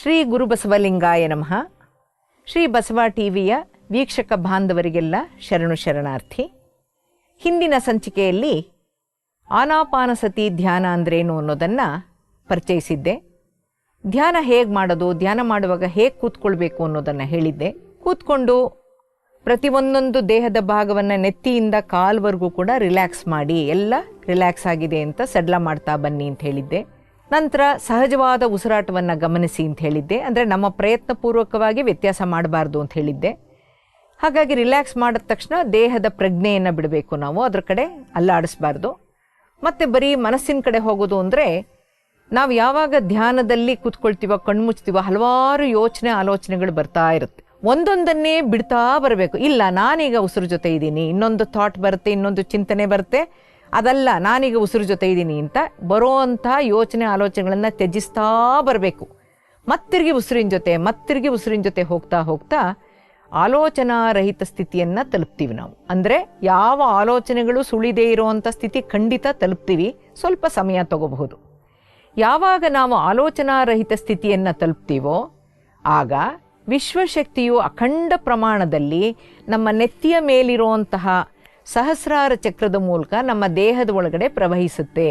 ಶ್ರೀ ಗುರುಬಸವಲಿಂಗಾಯ ನಮಃ. ಶ್ರೀ ಬಸವ ಟಿವಿಯ ವೀಕ್ಷಕ ಬಾಂಧವರಿಗೆಲ್ಲ ಶರಣು ಶರಣಾರ್ಥಿ. ಹಿಂದಿನ ಸಂಚಿಕೆಯಲ್ಲಿ ಆನಾಪಾನಸತಿ ಧ್ಯಾನ ಅಂದ್ರೇನು ಅನ್ನೋದನ್ನು ಪರಿಚಯಿಸಿದ್ದೆ. ಧ್ಯಾನ ಹೇಗೆ ಮಾಡೋದು, ಧ್ಯಾನ ಮಾಡುವಾಗ ಹೇಗೆ ಕೂತ್ಕೊಳ್ಬೇಕು ಅನ್ನೋದನ್ನು ಹೇಳಿದ್ದೆ. ಕೂತ್ಕೊಂಡು ಪ್ರತಿಯೊಂದೊಂದು ದೇಹದ ಭಾಗವನ್ನು ನೆತ್ತಿಯಿಂದ ಕಾಲ್ವರೆಗೂ ಕೂಡ ರಿಲ್ಯಾಕ್ಸ್ ಮಾಡಿ, ಎಲ್ಲ ರಿಲ್ಯಾಕ್ಸ್ ಆಗಿದೆ ಅಂತ ಸಡ್ಲ ಮಾಡ್ತಾ ಬನ್ನಿ ಅಂತ ಹೇಳಿದ್ದೆ. ನಂತರ ಸಹಜವಾದ ಉಸಿರಾಟವನ್ನು ಗಮನಿಸಿ ಅಂತ ಹೇಳಿದ್ದೆ. ಅಂದರೆ ನಮ್ಮ ಪ್ರಯತ್ನಪೂರ್ವಕವಾಗಿ ವ್ಯತ್ಯಾಸ ಮಾಡಬಾರ್ದು ಅಂತ ಹೇಳಿದ್ದೆ. ಹಾಗಾಗಿ ರಿಲ್ಯಾಕ್ಸ್ ಮಾಡಿದ ತಕ್ಷಣ ದೇಹದ ಪ್ರಜ್ಞೆಯನ್ನು ಬಿಡಬೇಕು, ನಾವು ಅದರ ಕಡೆ ಅಲ್ಲಾಡಿಸ್ಬಾರ್ದು. ಮತ್ತು ಬರೀ ಮನಸ್ಸಿನ ಕಡೆ ಹೋಗೋದು ಅಂದರೆ, ನಾವು ಯಾವಾಗ ಧ್ಯಾನದಲ್ಲಿ ಕೂತ್ಕೊಳ್ತೀವೋ, ಕಣ್ಮುಚ್ತೀವೋ, ಹಲವಾರು ಯೋಚನೆ ಆಲೋಚನೆಗಳು ಬರ್ತಾ ಇರುತ್ತೆ. ಒಂದೊಂದನ್ನೇ ಬಿಡ್ತಾ ಬರಬೇಕು. ಇಲ್ಲ, ನಾನೀಗ ಉಸಿರು ಜೊತೆ ಇದ್ದೀನಿ, ಇನ್ನೊಂದು ಥಾಟ್ ಬರುತ್ತೆ, ಇನ್ನೊಂದು ಚಿಂತನೆ ಬರುತ್ತೆ, ಅದಲ್ಲ ನಾನೀಗ ಉಸಿರು ಜೊತೆ ಇದ್ದೀನಿ ಅಂತ ಬರೋವಂಥ ಯೋಚನೆ ಆಲೋಚನೆಗಳನ್ನು ತ್ಯಜಿಸ್ತಾ ಬರಬೇಕು. ಮತ್ತಿರುಗಿ ಉಸಿರಿನ ಜೊತೆ ಹೋಗ್ತಾ ಹೋಗ್ತಾ ಆಲೋಚನಾ ರಹಿತ ಸ್ಥಿತಿಯನ್ನು ತಲುಪ್ತೀವಿ ನಾವು. ಅಂದರೆ ಯಾವ ಆಲೋಚನೆಗಳು ಸುಳಿದೇ ಇರೋವಂಥ ಸ್ಥಿತಿ ಖಂಡಿತ ತಲುಪ್ತೀವಿ, ಸ್ವಲ್ಪ ಸಮಯ ತಗೋಬಹುದು. ಯಾವಾಗ ನಾವು ಆಲೋಚನಾ ರಹಿತ ಸ್ಥಿತಿಯನ್ನು ತಲುಪ್ತೀವೋ ಆಗ ವಿಶ್ವಶಕ್ತಿಯು ಅಖಂಡ ಪ್ರಮಾಣದಲ್ಲಿ ನಮ್ಮ ನೆತ್ತಿಯ ಮೇಲಿರುವಂತಹ ಸಹಸ್ರಾರ ಚಕ್ರದ ಮೂಲಕ ನಮ್ಮ ದೇಹದ ಒಳಗಡೆ ಪ್ರವಹಿಸುತ್ತೆ.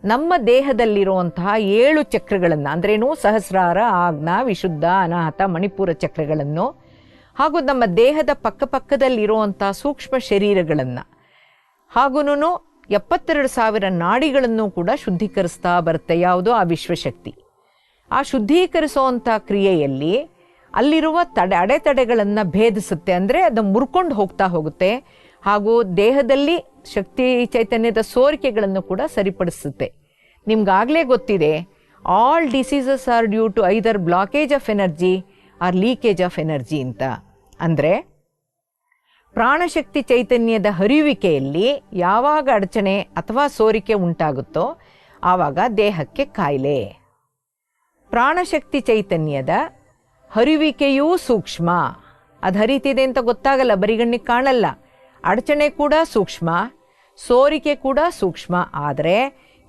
ನಮ್ಮ ದೇಹದಲ್ಲಿರುವಂತಹ 7 ಚಕ್ರಗಳನ್ನು, ಅಂದ್ರೇನು, ಸಹಸ್ರಾರ, ಆಜ್ಞಾ, ವಿಶುದ್ಧ, ಅನಾಹತ, ಮಣಿಪುರ ಚಕ್ರಗಳನ್ನು, ಹಾಗೂ ನಮ್ಮ ದೇಹದ ಪಕ್ಕಪಕ್ಕದಲ್ಲಿರುವಂಥ ಸೂಕ್ಷ್ಮ ಶರೀರಗಳನ್ನು, ಹಾಗೂ 72,000 ನಾಡಿಗಳನ್ನು ಕೂಡ ಶುದ್ಧೀಕರಿಸ್ತಾ ಬರುತ್ತೆ. ಯಾವುದು? ಆ ವಿಶ್ವಶಕ್ತಿ. ಆ ಶುದ್ಧೀಕರಿಸುವಂಥ ಕ್ರಿಯೆಯಲ್ಲಿ ಅಲ್ಲಿರುವ ಅಡೆತಡೆಗಳನ್ನು ಭೇದಿಸುತ್ತೆ. ಅಂದರೆ ಅದು ಮುರ್ಕೊಂಡು ಹೋಗ್ತಾ ಹೋಗುತ್ತೆ. ಹಾಗೂ ದೇಹದಲ್ಲಿ ಶಕ್ತಿ ಚೈತನ್ಯದ ಸೋರಿಕೆಗಳನ್ನು ಕೂಡ ಸರಿಪಡಿಸುತ್ತೆ. ನಿಮ್ಗಾಗಲೇ ಗೊತ್ತಿದೆ, all diseases are due to either blockage of energy or leakage of energy ಅಂತ. ಅಂದರೆ ಪ್ರಾಣಶಕ್ತಿ ಚೈತನ್ಯದ ಹರಿಯುವಿಕೆಯಲ್ಲಿ ಯಾವಾಗ ಅಡಚಣೆ ಅಥವಾ ಸೋರಿಕೆ ಉಂಟಾಗುತ್ತೋ ಆವಾಗ ದೇಹಕ್ಕೆ ಕಾಯಿಲೆ. ಪ್ರಾಣಶಕ್ತಿ ಚೈತನ್ಯದ ಹರಿಯುವಿಕೆಯೂ ಸೂಕ್ಷ್ಮ. ಅದು ಹರಿತಿದೆ ಅಂತ ಗೊತ್ತಾಗಲ್ಲ, ಬರಿಗಣ್ಣಿಗೆ ಕಾಣಲ್ಲ. ಅಡಚಣೆ ಕೂಡ ಸೂಕ್ಷ್ಮ, ಸೋರಿಕೆ ಕೂಡ ಸೂಕ್ಷ್ಮ. ಆದರೆ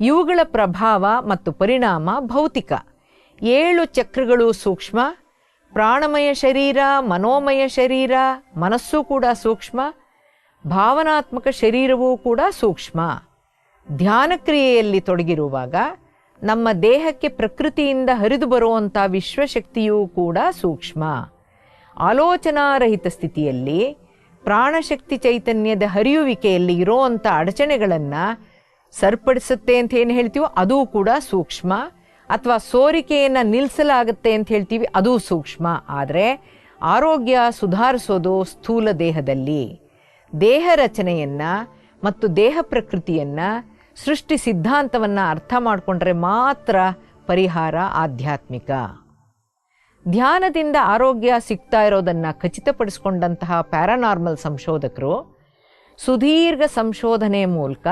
ಇವುಗಳ ಪ್ರಭಾವ ಮತ್ತು ಪರಿಣಾಮ ಭೌತಿಕ. 7 ಚಕ್ರಗಳು ಸೂಕ್ಷ್ಮ, ಪ್ರಾಣಮಯ ಶರೀರ, ಮನೋಮಯ ಶರೀರ, ಮನಸ್ಸು ಕೂಡ ಸೂಕ್ಷ್ಮ, ಭಾವನಾತ್ಮಕ ಶರೀರವೂ ಕೂಡ ಸೂಕ್ಷ್ಮ. ಧ್ಯಾನ ಕ್ರಿಯೆಯಲ್ಲಿ ತೊಡಗಿರುವಾಗ ನಮ್ಮ ದೇಹಕ್ಕೆ ಪ್ರಕೃತಿಯಿಂದ ಹರಿದು ಬರುವಂಥ ವಿಶ್ವಶಕ್ತಿಯೂ ಕೂಡ ಸೂಕ್ಷ್ಮ. ಆಲೋಚನಾರಹಿತ ಸ್ಥಿತಿಯಲ್ಲಿ ಪ್ರಾಣಶಕ್ತಿ ಚೈತನ್ಯದ ಹರಿಯುವಿಕೆಯಲ್ಲಿ ಇರೋವಂಥ ಅಡಚಣೆಗಳನ್ನು ಸರಿಪಡಿಸುತ್ತೆ ಅಂತ ಏನು ಹೇಳ್ತೀವೋ ಅದೂ ಕೂಡ ಸೂಕ್ಷ್ಮ. ಅಥವಾ ಸೋರಿಕೆಯನ್ನು ನಿಲ್ಲಿಸಲಾಗುತ್ತೆ ಅಂತ ಹೇಳ್ತೀವಿ, ಅದೂ ಸೂಕ್ಷ್ಮ. ಆದರೆ ಆರೋಗ್ಯ ಸುಧಾರಿಸೋದು ಸ್ಥೂಲ ದೇಹದಲ್ಲಿ. ದೇಹ ರಚನೆಯನ್ನು ಮತ್ತು ದೇಹ ಪ್ರಕೃತಿಯನ್ನು, ಸೃಷ್ಟಿ ಸಿದ್ಧಾಂತವನ್ನು ಅರ್ಥ ಮಾಡಿಕೊಂಡ್ರೆ ಮಾತ್ರ ಪರಿಹಾರ ಆಧ್ಯಾತ್ಮಿಕ. ಧ್ಯಾನದಿಂದ ಆರೋಗ್ಯ ಸಿಗ್ತಾ ಇರೋದನ್ನು ಖಚಿತಪಡಿಸಿಕೊಂಡಂತಹ ಪ್ಯಾರಾನಾರ್ಮಲ್ ಸಂಶೋಧಕರು ಸುದೀರ್ಘ ಸಂಶೋಧನೆ ಮೂಲಕ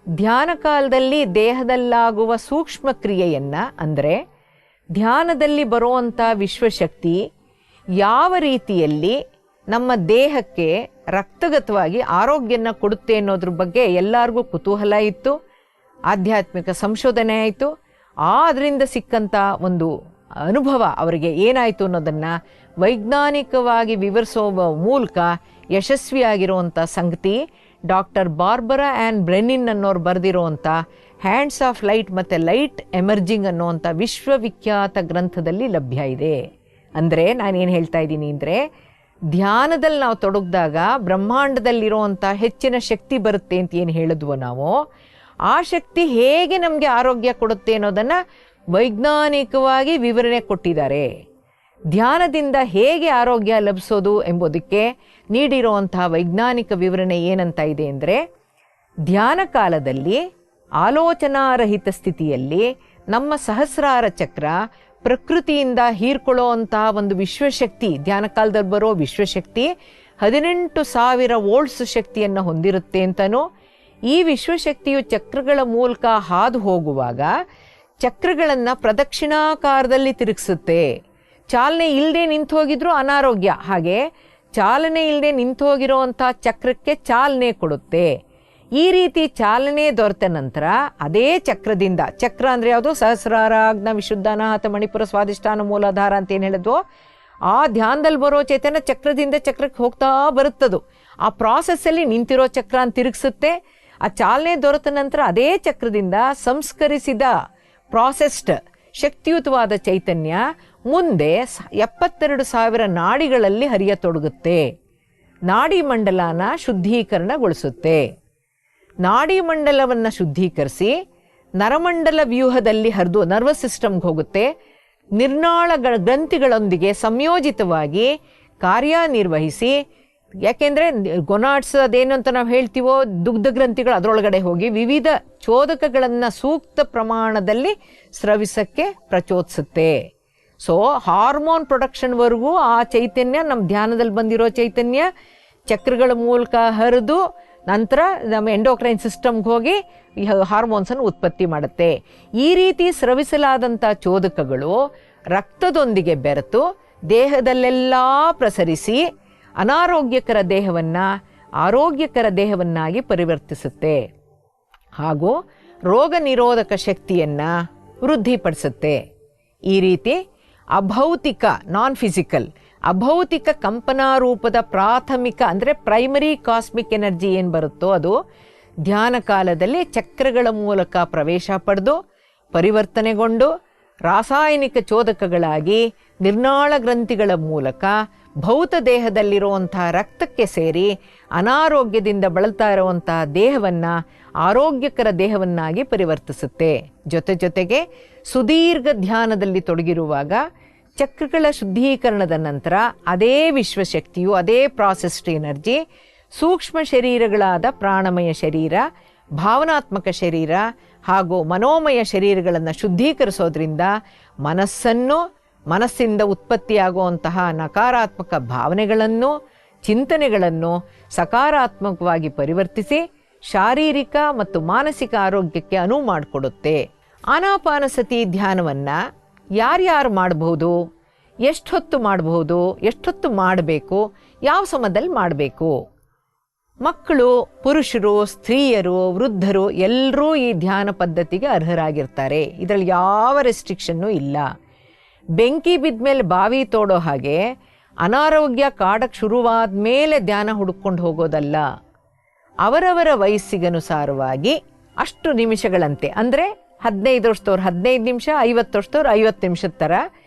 ಧ್ಯಾನ ಕಾಲದಲ್ಲಿ ದೇಹದಲ್ಲಾಗುವ ಸೂಕ್ಷ್ಮ ಕ್ರಿಯೆಯನ್ನು, ಅಂದರೆ ಧ್ಯಾನದಲ್ಲಿ ಬರುವಂಥ ವಿಶ್ವಶಕ್ತಿ ಯಾವ ರೀತಿಯಲ್ಲಿ ನಮ್ಮ ದೇಹಕ್ಕೆ ರಕ್ತಗತವಾಗಿ ಆರೋಗ್ಯನ ಕೊಡುತ್ತೆ ಅನ್ನೋದ್ರ ಬಗ್ಗೆ ಎಲ್ಲರಿಗೂ ಕುತೂಹಲ ಇತ್ತು. ಆಧ್ಯಾತ್ಮಿಕ ಸಂಶೋಧನೆ ಆಯಿತು. ಅದರಿಂದ ಸಿಕ್ಕಂಥ ಒಂದು ಅನುಭವ ಅವರಿಗೆ ಏನಾಯಿತು ಅನ್ನೋದನ್ನು ವೈಜ್ಞಾನಿಕವಾಗಿ ವಿವರಿಸುವ ಮೂಲಕ ಯಶಸ್ವಿಯಾಗಿರುವಂಥ ಸಂಗತಿ ಡಾಕ್ಟರ್ ಬಾರ್ಬರಾ ಆ್ಯನ್ ಬ್ರೆನ್ನಿನ್ ಅನ್ನೋರು ಬರೆದಿರುವಂಥ ಹ್ಯಾಂಡ್ಸ್ ಆಫ್ ಲೈಟ್ ಮತ್ತು ಲೈಟ್ ಎಮರ್ಜಿಂಗ್ ಅನ್ನುವಂಥ ವಿಶ್ವವಿಖ್ಯಾತ ಗ್ರಂಥದಲ್ಲಿ ಲಭ್ಯ ಇದೆ. ಅಂದರೆ ನಾನೇನು ಹೇಳ್ತಾ ಇದ್ದೀನಿ ಅಂದರೆ, ಧ್ಯಾನದಲ್ಲಿ ನಾವು ತೊಡಗಿದಾಗ ಬ್ರಹ್ಮಾಂಡದಲ್ಲಿರುವಂಥ ಹೆಚ್ಚಿನ ಶಕ್ತಿ ಬರುತ್ತೆ ಅಂತ ಏನು ಹೇಳಿದ್ವೋ ನಾವು, ಆ ಶಕ್ತಿ ಹೇಗೆ ನಮಗೆ ಆರೋಗ್ಯ ಕೊಡುತ್ತೆ ಅನ್ನೋದನ್ನು ವೈಜ್ಞಾನಿಕವಾಗಿ ವಿವರಣೆ ಕೊಟ್ಟಿದ್ದಾರೆ. ಧ್ಯಾನದಿಂದ ಹೇಗೆ ಆರೋಗ್ಯ ಲಭಿಸೋದು ಎಂಬುದಕ್ಕೆ ನೀಡಿರುವಂತಹ ವೈಜ್ಞಾನಿಕ ವಿವರಣೆ ಏನಂತ ಇದೆ ಅಂದರೆ, ಧ್ಯಾನ ಕಾಲದಲ್ಲಿ ಆಲೋಚನಾರಹಿತ ಸ್ಥಿತಿಯಲ್ಲಿ ನಮ್ಮ ಸಹಸ್ರಾರ ಚಕ್ರ ಪ್ರಕೃತಿಯಿಂದ ಹೀರ್ಕೊಳ್ಳೋ ಅಂತಹ ಒಂದು ವಿಶ್ವಶಕ್ತಿ, ಧ್ಯಾನ ಕಾಲದಲ್ಲಿ ಬರೋ ವಿಶ್ವಶಕ್ತಿ 18,000 ವೋಲ್ಟ್ಸ್ ಶಕ್ತಿಯನ್ನು ಹೊಂದಿರುತ್ತೆ ಅಂತನೂ, ಈ ವಿಶ್ವಶಕ್ತಿಯು ಚಕ್ರಗಳ ಮೂಲಕ ಹಾದು ಹೋಗುವಾಗ ಚಕ್ರಗಳನ್ನು ಪ್ರದಕ್ಷಿಣಾಕಾರದಲ್ಲಿ ತಿರುಗಿಸುತ್ತೆ. ಚಾಲನೆ ಇಲ್ಲದೆ ನಿಂತು ಹೋಗಿದ್ರು ಅನಾರೋಗ್ಯ, ಹಾಗೆ ಚಾಲನೆ ಇಲ್ಲದೆ ನಿಂತು ಹೋಗಿರೋವಂಥ ಚಕ್ರಕ್ಕೆ ಚಾಲನೆ ಕೊಡುತ್ತೆ. ಈ ರೀತಿ ಚಾಲನೆ ದೊರೆತ ನಂತರ ಅದೇ ಚಕ್ರದಿಂದ, ಚಕ್ರ ಅಂದರೆ ಯಾವುದು? ಸಹಸ್ರಾರ, ಅಗ್ನ, ವಿಶುದ್ಧನಾಥ, ಮಣಿಪುರ, ಸ್ವಾಧಿಷ್ಠಾನ, ಮೂಲಾಧಾರ ಅಂತ ಏನು ಹೇಳಿದ್ವೋ, ಆ ಧ್ಯಾನದಲ್ಲಿ ಬರೋ ಚೈತನ್ಯ ಚಕ್ರದಿಂದ ಚಕ್ರಕ್ಕೆ ಹೋಗ್ತಾ ಬರುತ್ತದು. ಆ ಪ್ರಾಸೆಸ್ಸಲ್ಲಿ ನಿಂತಿರೋ ಚಕ್ರ ಅಂತ ತಿರುಗಿಸುತ್ತೆ. ಆ ಚಾಲನೆ ದೊರೆತ ನಂತರ ಅದೇ ಚಕ್ರದಿಂದ ಸಂಸ್ಕರಿಸಿದ ಪ್ರಾಸೆಸ್ಡ್ ಶಕ್ತಿಯುತವಾದ ಚೈತನ್ಯ ಮುಂದೆ 72,000 ನಾಡಿಗಳಲ್ಲಿ ಹರಿಯತೊಡಗುತ್ತೆ. ನಾಡಿ ಮಂಡಲನ ಶುದ್ಧೀಕರಣಗೊಳಿಸುತ್ತೆ. ನಾಡಿ ಮಂಡಲವನ್ನು ಶುದ್ಧೀಕರಿಸಿ ನರಮಂಡಲ ವ್ಯೂಹದಲ್ಲಿ ಹರಿದು ನರ್ವಸ್ ಸಿಸ್ಟಮ್ಗೆ ಹೋಗುತ್ತೆ. ನಿರ್ನಾಳ ಗ್ರಂಥಿಗಳೊಂದಿಗೆ ಸಂಯೋಜಿತವಾಗಿ ಕಾರ್ಯನಿರ್ವಹಿಸಿ, ಯಾಕೆಂದರೆ ಗೊನಾಡ್ಸ್ ಅದೇನು ಅಂತ ನಾವು ಹೇಳ್ತೀವೋ, ದುಗ್ಧ ಗ್ರಂಥಿಗಳು ಅದರೊಳಗಡೆ ಹೋಗಿ ವಿವಿಧ ಚೋದಕಗಳನ್ನು ಸೂಕ್ತ ಪ್ರಮಾಣದಲ್ಲಿ ಸ್ರವಿಸಕ್ಕೆ ಪ್ರಚೋದಿಸುತ್ತೆ. ಸೊ ಹಾರ್ಮೋನ್ ಪ್ರೊಡಕ್ಷನ್ವರೆಗೂ ಆ ಚೈತನ್ಯ, ನಮ್ಮ ಧ್ಯಾನದಲ್ಲಿ ಬಂದಿರೋ ಚೈತನ್ಯ ಚಕ್ರಗಳ ಮೂಲಕ ಹರಿದು ನಂತರ ನಮ್ಮ ಎಂಡೋಕ್ರೈನ್ ಸಿಸ್ಟಮ್ಗೆ ಹೋಗಿ ಹಾರ್ಮೋನ್ಸನ್ನು ಉತ್ಪತ್ತಿ ಮಾಡುತ್ತೆ. ಈ ರೀತಿ ಸ್ರವಿಸಲಾದಂಥ ಚೋದಕಗಳು ರಕ್ತದೊಂದಿಗೆ ಬೆರೆತು ದೇಹದಲ್ಲೆಲ್ಲ ಪ್ರಸರಿಸಿ ಅನಾರೋಗ್ಯಕರ ದೇಹವನ್ನು ಆರೋಗ್ಯಕರ ದೇಹವನ್ನಾಗಿ ಪರಿವರ್ತಿಸುತ್ತೆ. ಹಾಗೂ ರೋಗ ನಿರೋಧಕ ಶಕ್ತಿಯನ್ನು ವೃದ್ಧಿಪಡಿಸುತ್ತೆ. ಈ ರೀತಿ ಅಭೌತಿಕ, ನಾನ್ ಫಿಸಿಕಲ್, ಅಭೌತಿಕ ಕಂಪನಾರೂಪದ ಪ್ರಾಥಮಿಕ ಅಂದರೆ ಪ್ರೈಮರಿ ಕಾಸ್ಮಿಕ್ ಎನರ್ಜಿ ಏನು ಬರುತ್ತೋ ಅದು ಧ್ಯಾನ ಕಾಲದಲ್ಲಿ ಚಕ್ರಗಳ ಮೂಲಕ ಪ್ರವೇಶ ಪಡೆದು ಪರಿವರ್ತನೆಗೊಂಡು ರಾಸಾಯನಿಕ ಚೋದಕಗಳಾಗಿ ನಿರ್ನಾಳ ಗ್ರಂಥಿಗಳ ಮೂಲಕ ಭೌತ ದೇಹದಲ್ಲಿರುವಂಥ ರಕ್ತಕ್ಕೆ ಸೇರಿ ಅನಾರೋಗ್ಯದಿಂದ ಬಳಲ್ತಾ ಇರುವಂಥ ದೇಹವನ್ನು ಆರೋಗ್ಯಕರ ದೇಹವನ್ನಾಗಿ ಪರಿವರ್ತಿಸುತ್ತೆ. ಜೊತೆಗೆ ಸುದೀರ್ಘ ಧ್ಯಾನದಲ್ಲಿ ತೊಡಗಿರುವಾಗ ಚಕ್ರಗಳ ಶುದ್ಧೀಕರಣದ ನಂತರ ಅದೇ ವಿಶ್ವಶಕ್ತಿಯು, ಅದೇ ಪ್ರಾಸೆಸ್ಡ್ ಎನರ್ಜಿ ಸೂಕ್ಷ್ಮ ಶರೀರಗಳಾದ ಪ್ರಾಣಮಯ ಶರೀರ, ಭಾವನಾತ್ಮಕ ಶರೀರ ಹಾಗೂ ಮನೋಮಯ ಶರೀರಗಳನ್ನು ಶುದ್ಧೀಕರಿಸೋದ್ರಿಂದ ಮನಸ್ಸಿಂದ ಉತ್ಪತ್ತಿಯಾಗುವಂತಹ ನಕಾರಾತ್ಮಕ ಭಾವನೆಗಳನ್ನು, ಚಿಂತನೆಗಳನ್ನು ಸಕಾರಾತ್ಮಕವಾಗಿ ಪರಿವರ್ತಿಸಿ ಶಾರೀರಿಕ ಮತ್ತು ಮಾನಸಿಕ ಆರೋಗ್ಯಕ್ಕೆ ಅನುವು ಮಾಡಿಕೊಡುತ್ತೆ. ಆನಾಪಾನಸತಿ ಧ್ಯಾನವನ್ನು ಯಾರ್ಯಾರು ಮಾಡಬಹುದು, ಎಷ್ಟೊತ್ತು ಮಾಡಬಹುದು, ಎಷ್ಟೊತ್ತು ಮಾಡಬೇಕು, ಯಾವ ಸಮಯದಲ್ಲಿ ಮಾಡಬೇಕು? ಮಕ್ಕಳು, ಪುರುಷರು, ಸ್ತ್ರೀಯರು, ವೃದ್ಧರು ಎಲ್ಲರೂ ಈ ಧ್ಯಾನ ಪದ್ಧತಿಗೆ ಅರ್ಹರಾಗಿರ್ತಾರೆ. ಇದರಲ್ಲಿ ಯಾವ ರೆಸ್ಟ್ರಿಕ್ಷನ್ನೂ ಇಲ್ಲ. ಬೆಂಕಿ ಬಿದ್ದ ಮೇಲೆ ಬಾವಿ ತೋಡೋ ಹಾಗೆ ಅನಾರೋಗ್ಯ ಕಾಡಕ್ಕೆ ಶುರುವಾದ ಮೇಲೆ ಧ್ಯಾನ ಹುಡುಕೊಂಡು ಹೋಗೋದಲ್ಲ. ಅವರವರ ವಯಸ್ಸಿಗನುಸಾರವಾಗಿ ಅಷ್ಟು ನಿಮಿಷಗಳಂತೆ, ಅಂದರೆ 15 ವರ್ಷದವ್ರು 15 ನಿಮಿಷ, 50 ವರ್ಷದವ್ರು 50 ನಿಮಿಷದ ಥರ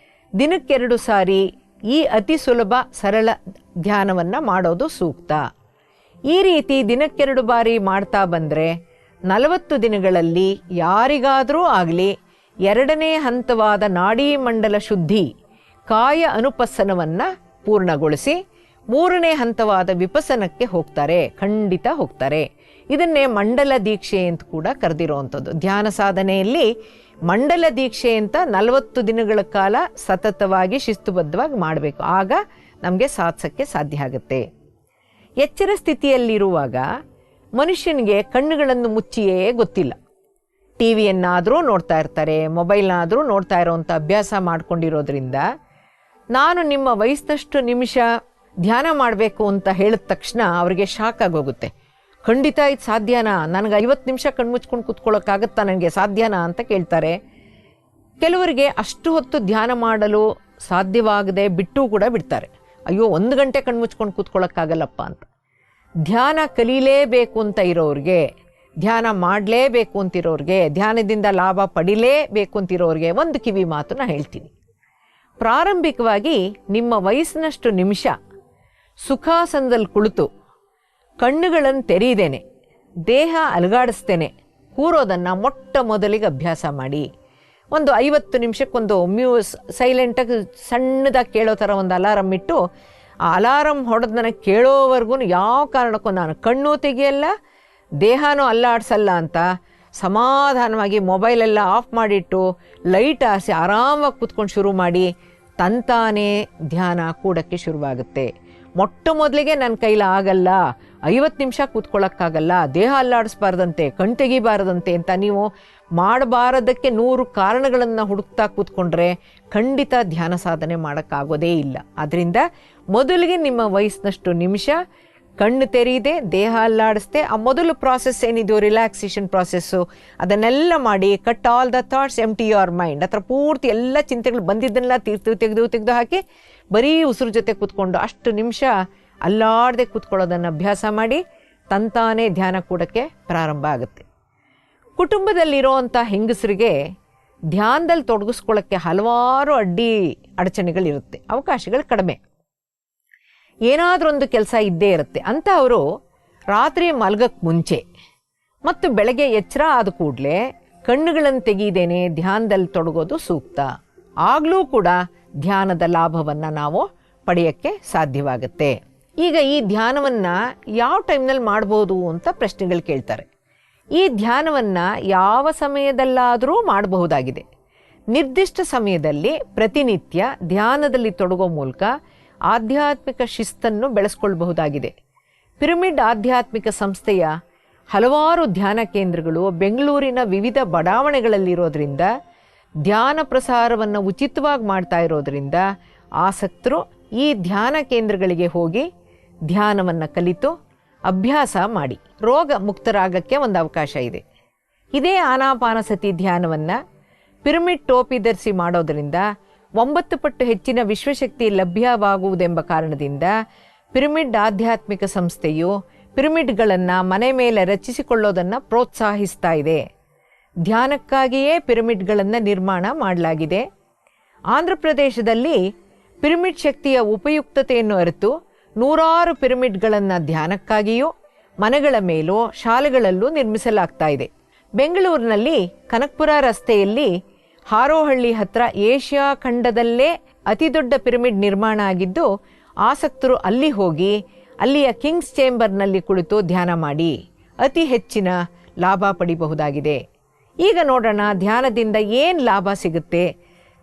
ದಿನಕ್ಕೆ 2 ಸಾರಿ ಈ ಅತಿ ಸುಲಭ ಸರಳ ಧ್ಯಾನವನ್ನು ಮಾಡೋದು ಸೂಕ್ತ. ಈ ರೀತಿ ದಿನಕ್ಕೆ 2 ಬಾರಿ ಮಾಡ್ತಾ ಬಂದರೆ 40 ದಿನಗಳಲ್ಲಿ ಯಾರಿಗಾದರೂ ಆಗಲಿ 2ನೇ ಹಂತವಾದ ನಾಡಿ ಮಂಡಲ ಶುದ್ಧಿ ಕಾಯ ಅನುಪಸ್ಸನವನ್ನು ಪೂರ್ಣಗೊಳಿಸಿ 3ನೇ ಹಂತವಾದ ವಿಪಸನಕ್ಕೆ ಹೋಗ್ತಾರೆ, ಖಂಡಿತ ಹೋಗ್ತಾರೆ. ಇದನ್ನೇ ಮಂಡಲ ದೀಕ್ಷೆ ಅಂತ ಕೂಡ ಕರೆದಿರುವಂಥದ್ದು. ಧ್ಯಾನ ಸಾಧನೆಯಲ್ಲಿ ಮಂಡಲ ದೀಕ್ಷೆ ಅಂತ 40 ದಿನಗಳ ಕಾಲ ಸತತವಾಗಿ ಶಿಸ್ತುಬದ್ಧವಾಗಿ ಮಾಡಬೇಕು. ಆಗ ನಮಗೆ ಸಾಧಿಸೋಕ್ಕೆ ಸಾಧ್ಯ ಆಗುತ್ತೆ. ಎಚ್ಚರ ಸ್ಥಿತಿಯಲ್ಲಿರುವಾಗ ಮನುಷ್ಯನಿಗೆ ಕಣ್ಣುಗಳನ್ನು ಮುಚ್ಚಿಯೇ ಗೊತ್ತಿಲ್ಲ. ಟಿ ವಿಯನ್ನಾದರೂ ನೋಡ್ತಾ ಇರ್ತಾರೆ, ಮೊಬೈಲ್ನಾದರೂ ನೋಡ್ತಾ ಇರೋವಂಥ ಅಭ್ಯಾಸ ಮಾಡ್ಕೊಂಡಿರೋದ್ರಿಂದ ನಾನು ನಿಮ್ಮ ವಯಸ್ಸಿನಷ್ಟು ನಿಮಿಷ ಧ್ಯಾನ ಮಾಡಬೇಕು ಅಂತ ಹೇಳಿದ ತಕ್ಷಣ ಅವರಿಗೆ ಶಾಕ್ ಆಗೋಗುತ್ತೆ. ಖಂಡಿತ ಇದು ಸಾಧ್ಯನಾ? ನನಗೆ 50 ನಿಮಿಷ ಕಣ್ಮುಚ್ಕೊಂಡು ಕೂತ್ಕೊಳ್ಳೋಕ್ಕಾಗತ್ತಾ? ನನಗೆ ಸಾಧ್ಯನಾ ಅಂತ ಕೇಳ್ತಾರೆ. ಕೆಲವರಿಗೆ ಅಷ್ಟು ಹೊತ್ತು ಧ್ಯಾನ ಮಾಡಲು ಸಾಧ್ಯವಾಗದೆ ಬಿಟ್ಟು ಕೂಡ ಬಿಡ್ತಾರೆ. ಅಯ್ಯೋ 1 ಗಂಟೆ ಕಣ್ಮುಚ್ಕೊಂಡು ಕೂತ್ಕೊಳ್ಳೋಕ್ಕಾಗಲ್ಲಪ್ಪ ಅಂತ. ಧ್ಯಾನ ಕಲೀಲೇಬೇಕು ಅಂತ ಇರೋರಿಗೆ, ಧ್ಯಾನ ಮಾಡಲೇಬೇಕು ಅಂತಿರೋರಿಗೆ, ಧ್ಯಾನದಿಂದ ಲಾಭ ಪಡಿಲೇಬೇಕು ಅಂತಿರೋರಿಗೆ ಒಂದು ಕಿವಿ ಮಾತನ್ನ ಹೇಳ್ತೀನಿ. ಪ್ರಾರಂಭಿಕವಾಗಿ ನಿಮ್ಮ ವಯಸ್ಸಿನಷ್ಟು ನಿಮಿಷ ಸುಖಾಸನದಲ್ಲಿ ಕುಳಿತು ಕಣ್ಣುಗಳನ್ನು ತೆರೀದೇನೆ, ದೇಹ ಅಲುಗಾಡಿಸ್ತೇನೆ ಕೂರೋದನ್ನು ಮೊಟ್ಟ ಮೊದಲಿಗೆ ಅಭ್ಯಾಸ ಮಾಡಿ. ಒಂದು 50 ನಿಮಿಷಕ್ಕೊಂದು ಸೈಲೆಂಟಾಗಿ ಸಣ್ಣದಾಗಿ ಕೇಳೋ ಥರ ಒಂದು ಅಲಾರಮ್ ಇಟ್ಟು, ಆ ಅಲಾರಮ್ ಹೊಡೆದು ನನಗೆ ಕೇಳೋವರೆಗೂ ಯಾವ ಕಾರಣಕ್ಕೂ ನಾನು ಕಣ್ಣು ತೆಗಿಯಲ್ಲ, ದೇಹನೂ ಅಲ್ಲಾಡಿಸಲ್ಲ ಅಂತ ಸಮಾಧಾನವಾಗಿ ಮೊಬೈಲೆಲ್ಲ ಆಫ್ ಮಾಡಿಟ್ಟು ಲೈಟ್ ಹಾಸಿ ಆರಾಮಾಗಿ ಕೂತ್ಕೊಂಡು ಶುರು ಮಾಡಿ ತಂತಾನೇ ಧ್ಯಾನ ಕೂಡೋಕ್ಕೆ ಶುರುವಾಗುತ್ತೆ. ಮೊಟ್ಟ ಮೊದಲಿಗೆ ನನ್ನ ಕೈಲಿ ಆಗಲ್ಲ, 50 ನಿಮಿಷ ಕೂತ್ಕೊಳ್ಳೋಕ್ಕಾಗಲ್ಲ, ದೇಹ ಅಲ್ಲಾಡಿಸ್ಬಾರ್ದಂತೆ, ಕಣ್ ತೆಗಿಬಾರ್ದಂತೆ ಅಂತ ನೀವು ಮಾಡಬಾರದಕ್ಕೆ 100 ಕಾರಣಗಳನ್ನು ಹುಡುಕ್ತಾ ಕೂತ್ಕೊಂಡ್ರೆ ಖಂಡಿತ ಧ್ಯಾನ ಸಾಧನೆ ಮಾಡೋಕ್ಕಾಗೋದೇ ಇಲ್ಲ. ಆದ್ದರಿಂದ ಮೊದಲಿಗೆ ನಿಮ್ಮ ವಯಸ್ಸಿನಷ್ಟು ನಿಮಿಷ ಕಣ್ಣು ತೆರೀದೆ, ದೇಹ ಅಲ್ಲಾಡಿಸ್ದೆ, ಆ ಮೊದಲು ಪ್ರಾಸೆಸ್ ಏನಿದೆಯೋ ರಿಲ್ಯಾಕ್ಸೇಷನ್ ಪ್ರಾಸೆಸ್ಸು ಅದನ್ನೆಲ್ಲ ಮಾಡಿ cut all the thoughts, empty your mind, ಆ ಥರ ಪೂರ್ತಿ ಎಲ್ಲ ಚಿಂತೆಗಳು ಬಂದಿದ್ದನ್ನೆಲ್ಲ ತೆಗೆದು ಹಾಕಿ ಬರೀ ಉಸಿರು ಜೊತೆ ಕೂತ್ಕೊಂಡು ಅಷ್ಟು ನಿಮಿಷ ಅಲ್ಲಾಡದೆ ಕೂತ್ಕೊಳ್ಳೋದನ್ನು ಅಭ್ಯಾಸ ಮಾಡಿ ತಂತಾನೇ ಧ್ಯಾನ ಕೂಡಕ್ಕೆ ಪ್ರಾರಂಭ ಆಗುತ್ತೆ. ಕುಟುಂಬದಲ್ಲಿರೋವಂಥ ಹೆಂಗಸರಿಗೆ ಧ್ಯಾನದಲ್ಲಿ ತೊಡಗಿಸ್ಕೊಳ್ಳೋಕ್ಕೆ ಹಲವಾರು ಅಡಚಣೆಗಳಿರುತ್ತೆ, ಅವಕಾಶಗಳು ಕಡಿಮೆ, ಏನಾದರೂ ಒಂದು ಕೆಲಸ ಇದ್ದೇ ಇರುತ್ತೆ ಅಂತ ಅವರು ರಾತ್ರಿ ಮಲಗಕ್ಕೆ ಮುಂಚೆ ಮತ್ತು ಬೆಳಗ್ಗೆ ಎಚ್ಚರ ಆದ ಕೂಡಲೇ ಕಣ್ಣುಗಳನ್ನು ತೆಗೀದೇನೆ ಧ್ಯಾನದಲ್ಲಿ ತೊಡಗೋದು ಸೂಕ್ತ. ಆಗಲೂ ಕೂಡ ಧ್ಯಾನದ ಲಾಭವನ್ನು ನಾವು ಪಡೆಯೋಕ್ಕೆ ಸಾಧ್ಯವಾಗುತ್ತೆ. ಈಗ ಈ ಧ್ಯಾನವನ್ನು ಯಾವ ಟೈಮ್ನಲ್ಲಿ ಮಾಡ್ಬೋದು ಅಂತ ಪ್ರಶ್ನೆಗಳು ಕೇಳ್ತಾರೆ. ಈ ಧ್ಯಾನವನ್ನು ಯಾವ ಸಮಯದಲ್ಲಾದರೂ ಮಾಡಬಹುದಾಗಿದೆ. ನಿರ್ದಿಷ್ಟ ಸಮಯದಲ್ಲಿ ಪ್ರತಿನಿತ್ಯ ಧ್ಯಾನದಲ್ಲಿ ತೊಡಗೋ ಮೂಲಕ ಆಧ್ಯಾತ್ಮಿಕ ಶಿಸ್ತನ್ನು ಬೆಳೆಸ್ಕೊಳ್ಬಹುದಾಗಿದೆ. ಪಿರಮಿಡ್ ಆಧ್ಯಾತ್ಮಿಕ ಸಂಸ್ಥೆಯ ಹಲವಾರು ಧ್ಯಾನ ಕೇಂದ್ರಗಳು ಬೆಂಗಳೂರಿನ ವಿವಿಧ ಬಡಾವಣೆಗಳಲ್ಲಿರೋದ್ರಿಂದ ಧ್ಯಾನ ಪ್ರಸಾರವನ್ನು ಉಚಿತವಾಗಿ ಮಾಡ್ತಾ ಇರೋದ್ರಿಂದ ಆಸಕ್ತರು ಈ ಧ್ಯಾನ ಕೇಂದ್ರಗಳಿಗೆ ಹೋಗಿ ಧ್ಯಾನವನ್ನು ಕಲಿತು ಅಭ್ಯಾಸ ಮಾಡಿ ರೋಗ ಮುಕ್ತರಾಗಕ್ಕೆ ಒಂದು ಅವಕಾಶ ಇದೆ. ಇದೇ ಆನಾಪಾನಸತಿ ಧ್ಯಾನವನ್ನು ಪಿರಮಿಡ್ ಟೋಪಿ ಧರಿಸಿ ಮಾಡೋದರಿಂದ 9 ಪಟ್ಟು ಹೆಚ್ಚಿನ ವಿಶ್ವಶಕ್ತಿ ಲಭ್ಯವಾಗುವುದೆಂಬ ಕಾರಣದಿಂದ ಪಿರಮಿಡ್ ಆಧ್ಯಾತ್ಮಿಕ ಸಂಸ್ಥೆಯು ಪಿರಮಿಡ್ಗಳನ್ನು ಮನೆ ಮೇಲೆ ರಚಿಸಿಕೊಳ್ಳೋದನ್ನು ಪ್ರೋತ್ಸಾಹಿಸ್ತಾ ಇದೆ. ಧ್ಯಾನಕ್ಕಾಗಿಯೇ ಪಿರಮಿಡ್ಗಳನ್ನು ನಿರ್ಮಾಣ ಮಾಡಲಾಗಿದೆ. ಆಂಧ್ರ ಪ್ರದೇಶದಲ್ಲಿ ಪಿರಮಿಡ್ ಶಕ್ತಿಯ ಉಪಯುಕ್ತತೆಯನ್ನು ಅರಿತು ನೂರಾರು ಪಿರಮಿಡ್ಗಳನ್ನು ಧ್ಯಾನಕ್ಕಾಗಿಯೂ ಮನೆಗಳ ಮೇಲೂ ಶಾಲೆಗಳಲ್ಲೂ ನಿರ್ಮಿಸಲಾಗ್ತಾ ಇದೆ. ಬೆಂಗಳೂರಿನಲ್ಲಿ ಕನಕಪುರ ರಸ್ತೆಯಲ್ಲಿ ಹಾರೋಹಳ್ಳಿ ಹತ್ರ ಏಷ್ಯಾ ಖಂಡದಲ್ಲೇ ಅತಿ ದೊಡ್ಡ ಪಿರಮಿಡ್ ನಿರ್ಮಾಣ ಆಗಿದ್ದು, ಆಸಕ್ತರು ಅಲ್ಲಿ ಹೋಗಿ ಅಲ್ಲಿಯ ಕಿಂಗ್ಸ್ ಚೇಂಬರ್ನಲ್ಲಿ ಕುಳಿತು ಧ್ಯಾನ ಮಾಡಿ ಅತಿ ಹೆಚ್ಚಿನ ಲಾಭ ಪಡಿಬಹುದಾಗಿದೆ. ಈಗ ನೋಡೋಣ ಧ್ಯಾನದಿಂದ ಏನು ಲಾಭ ಸಿಗುತ್ತೆ,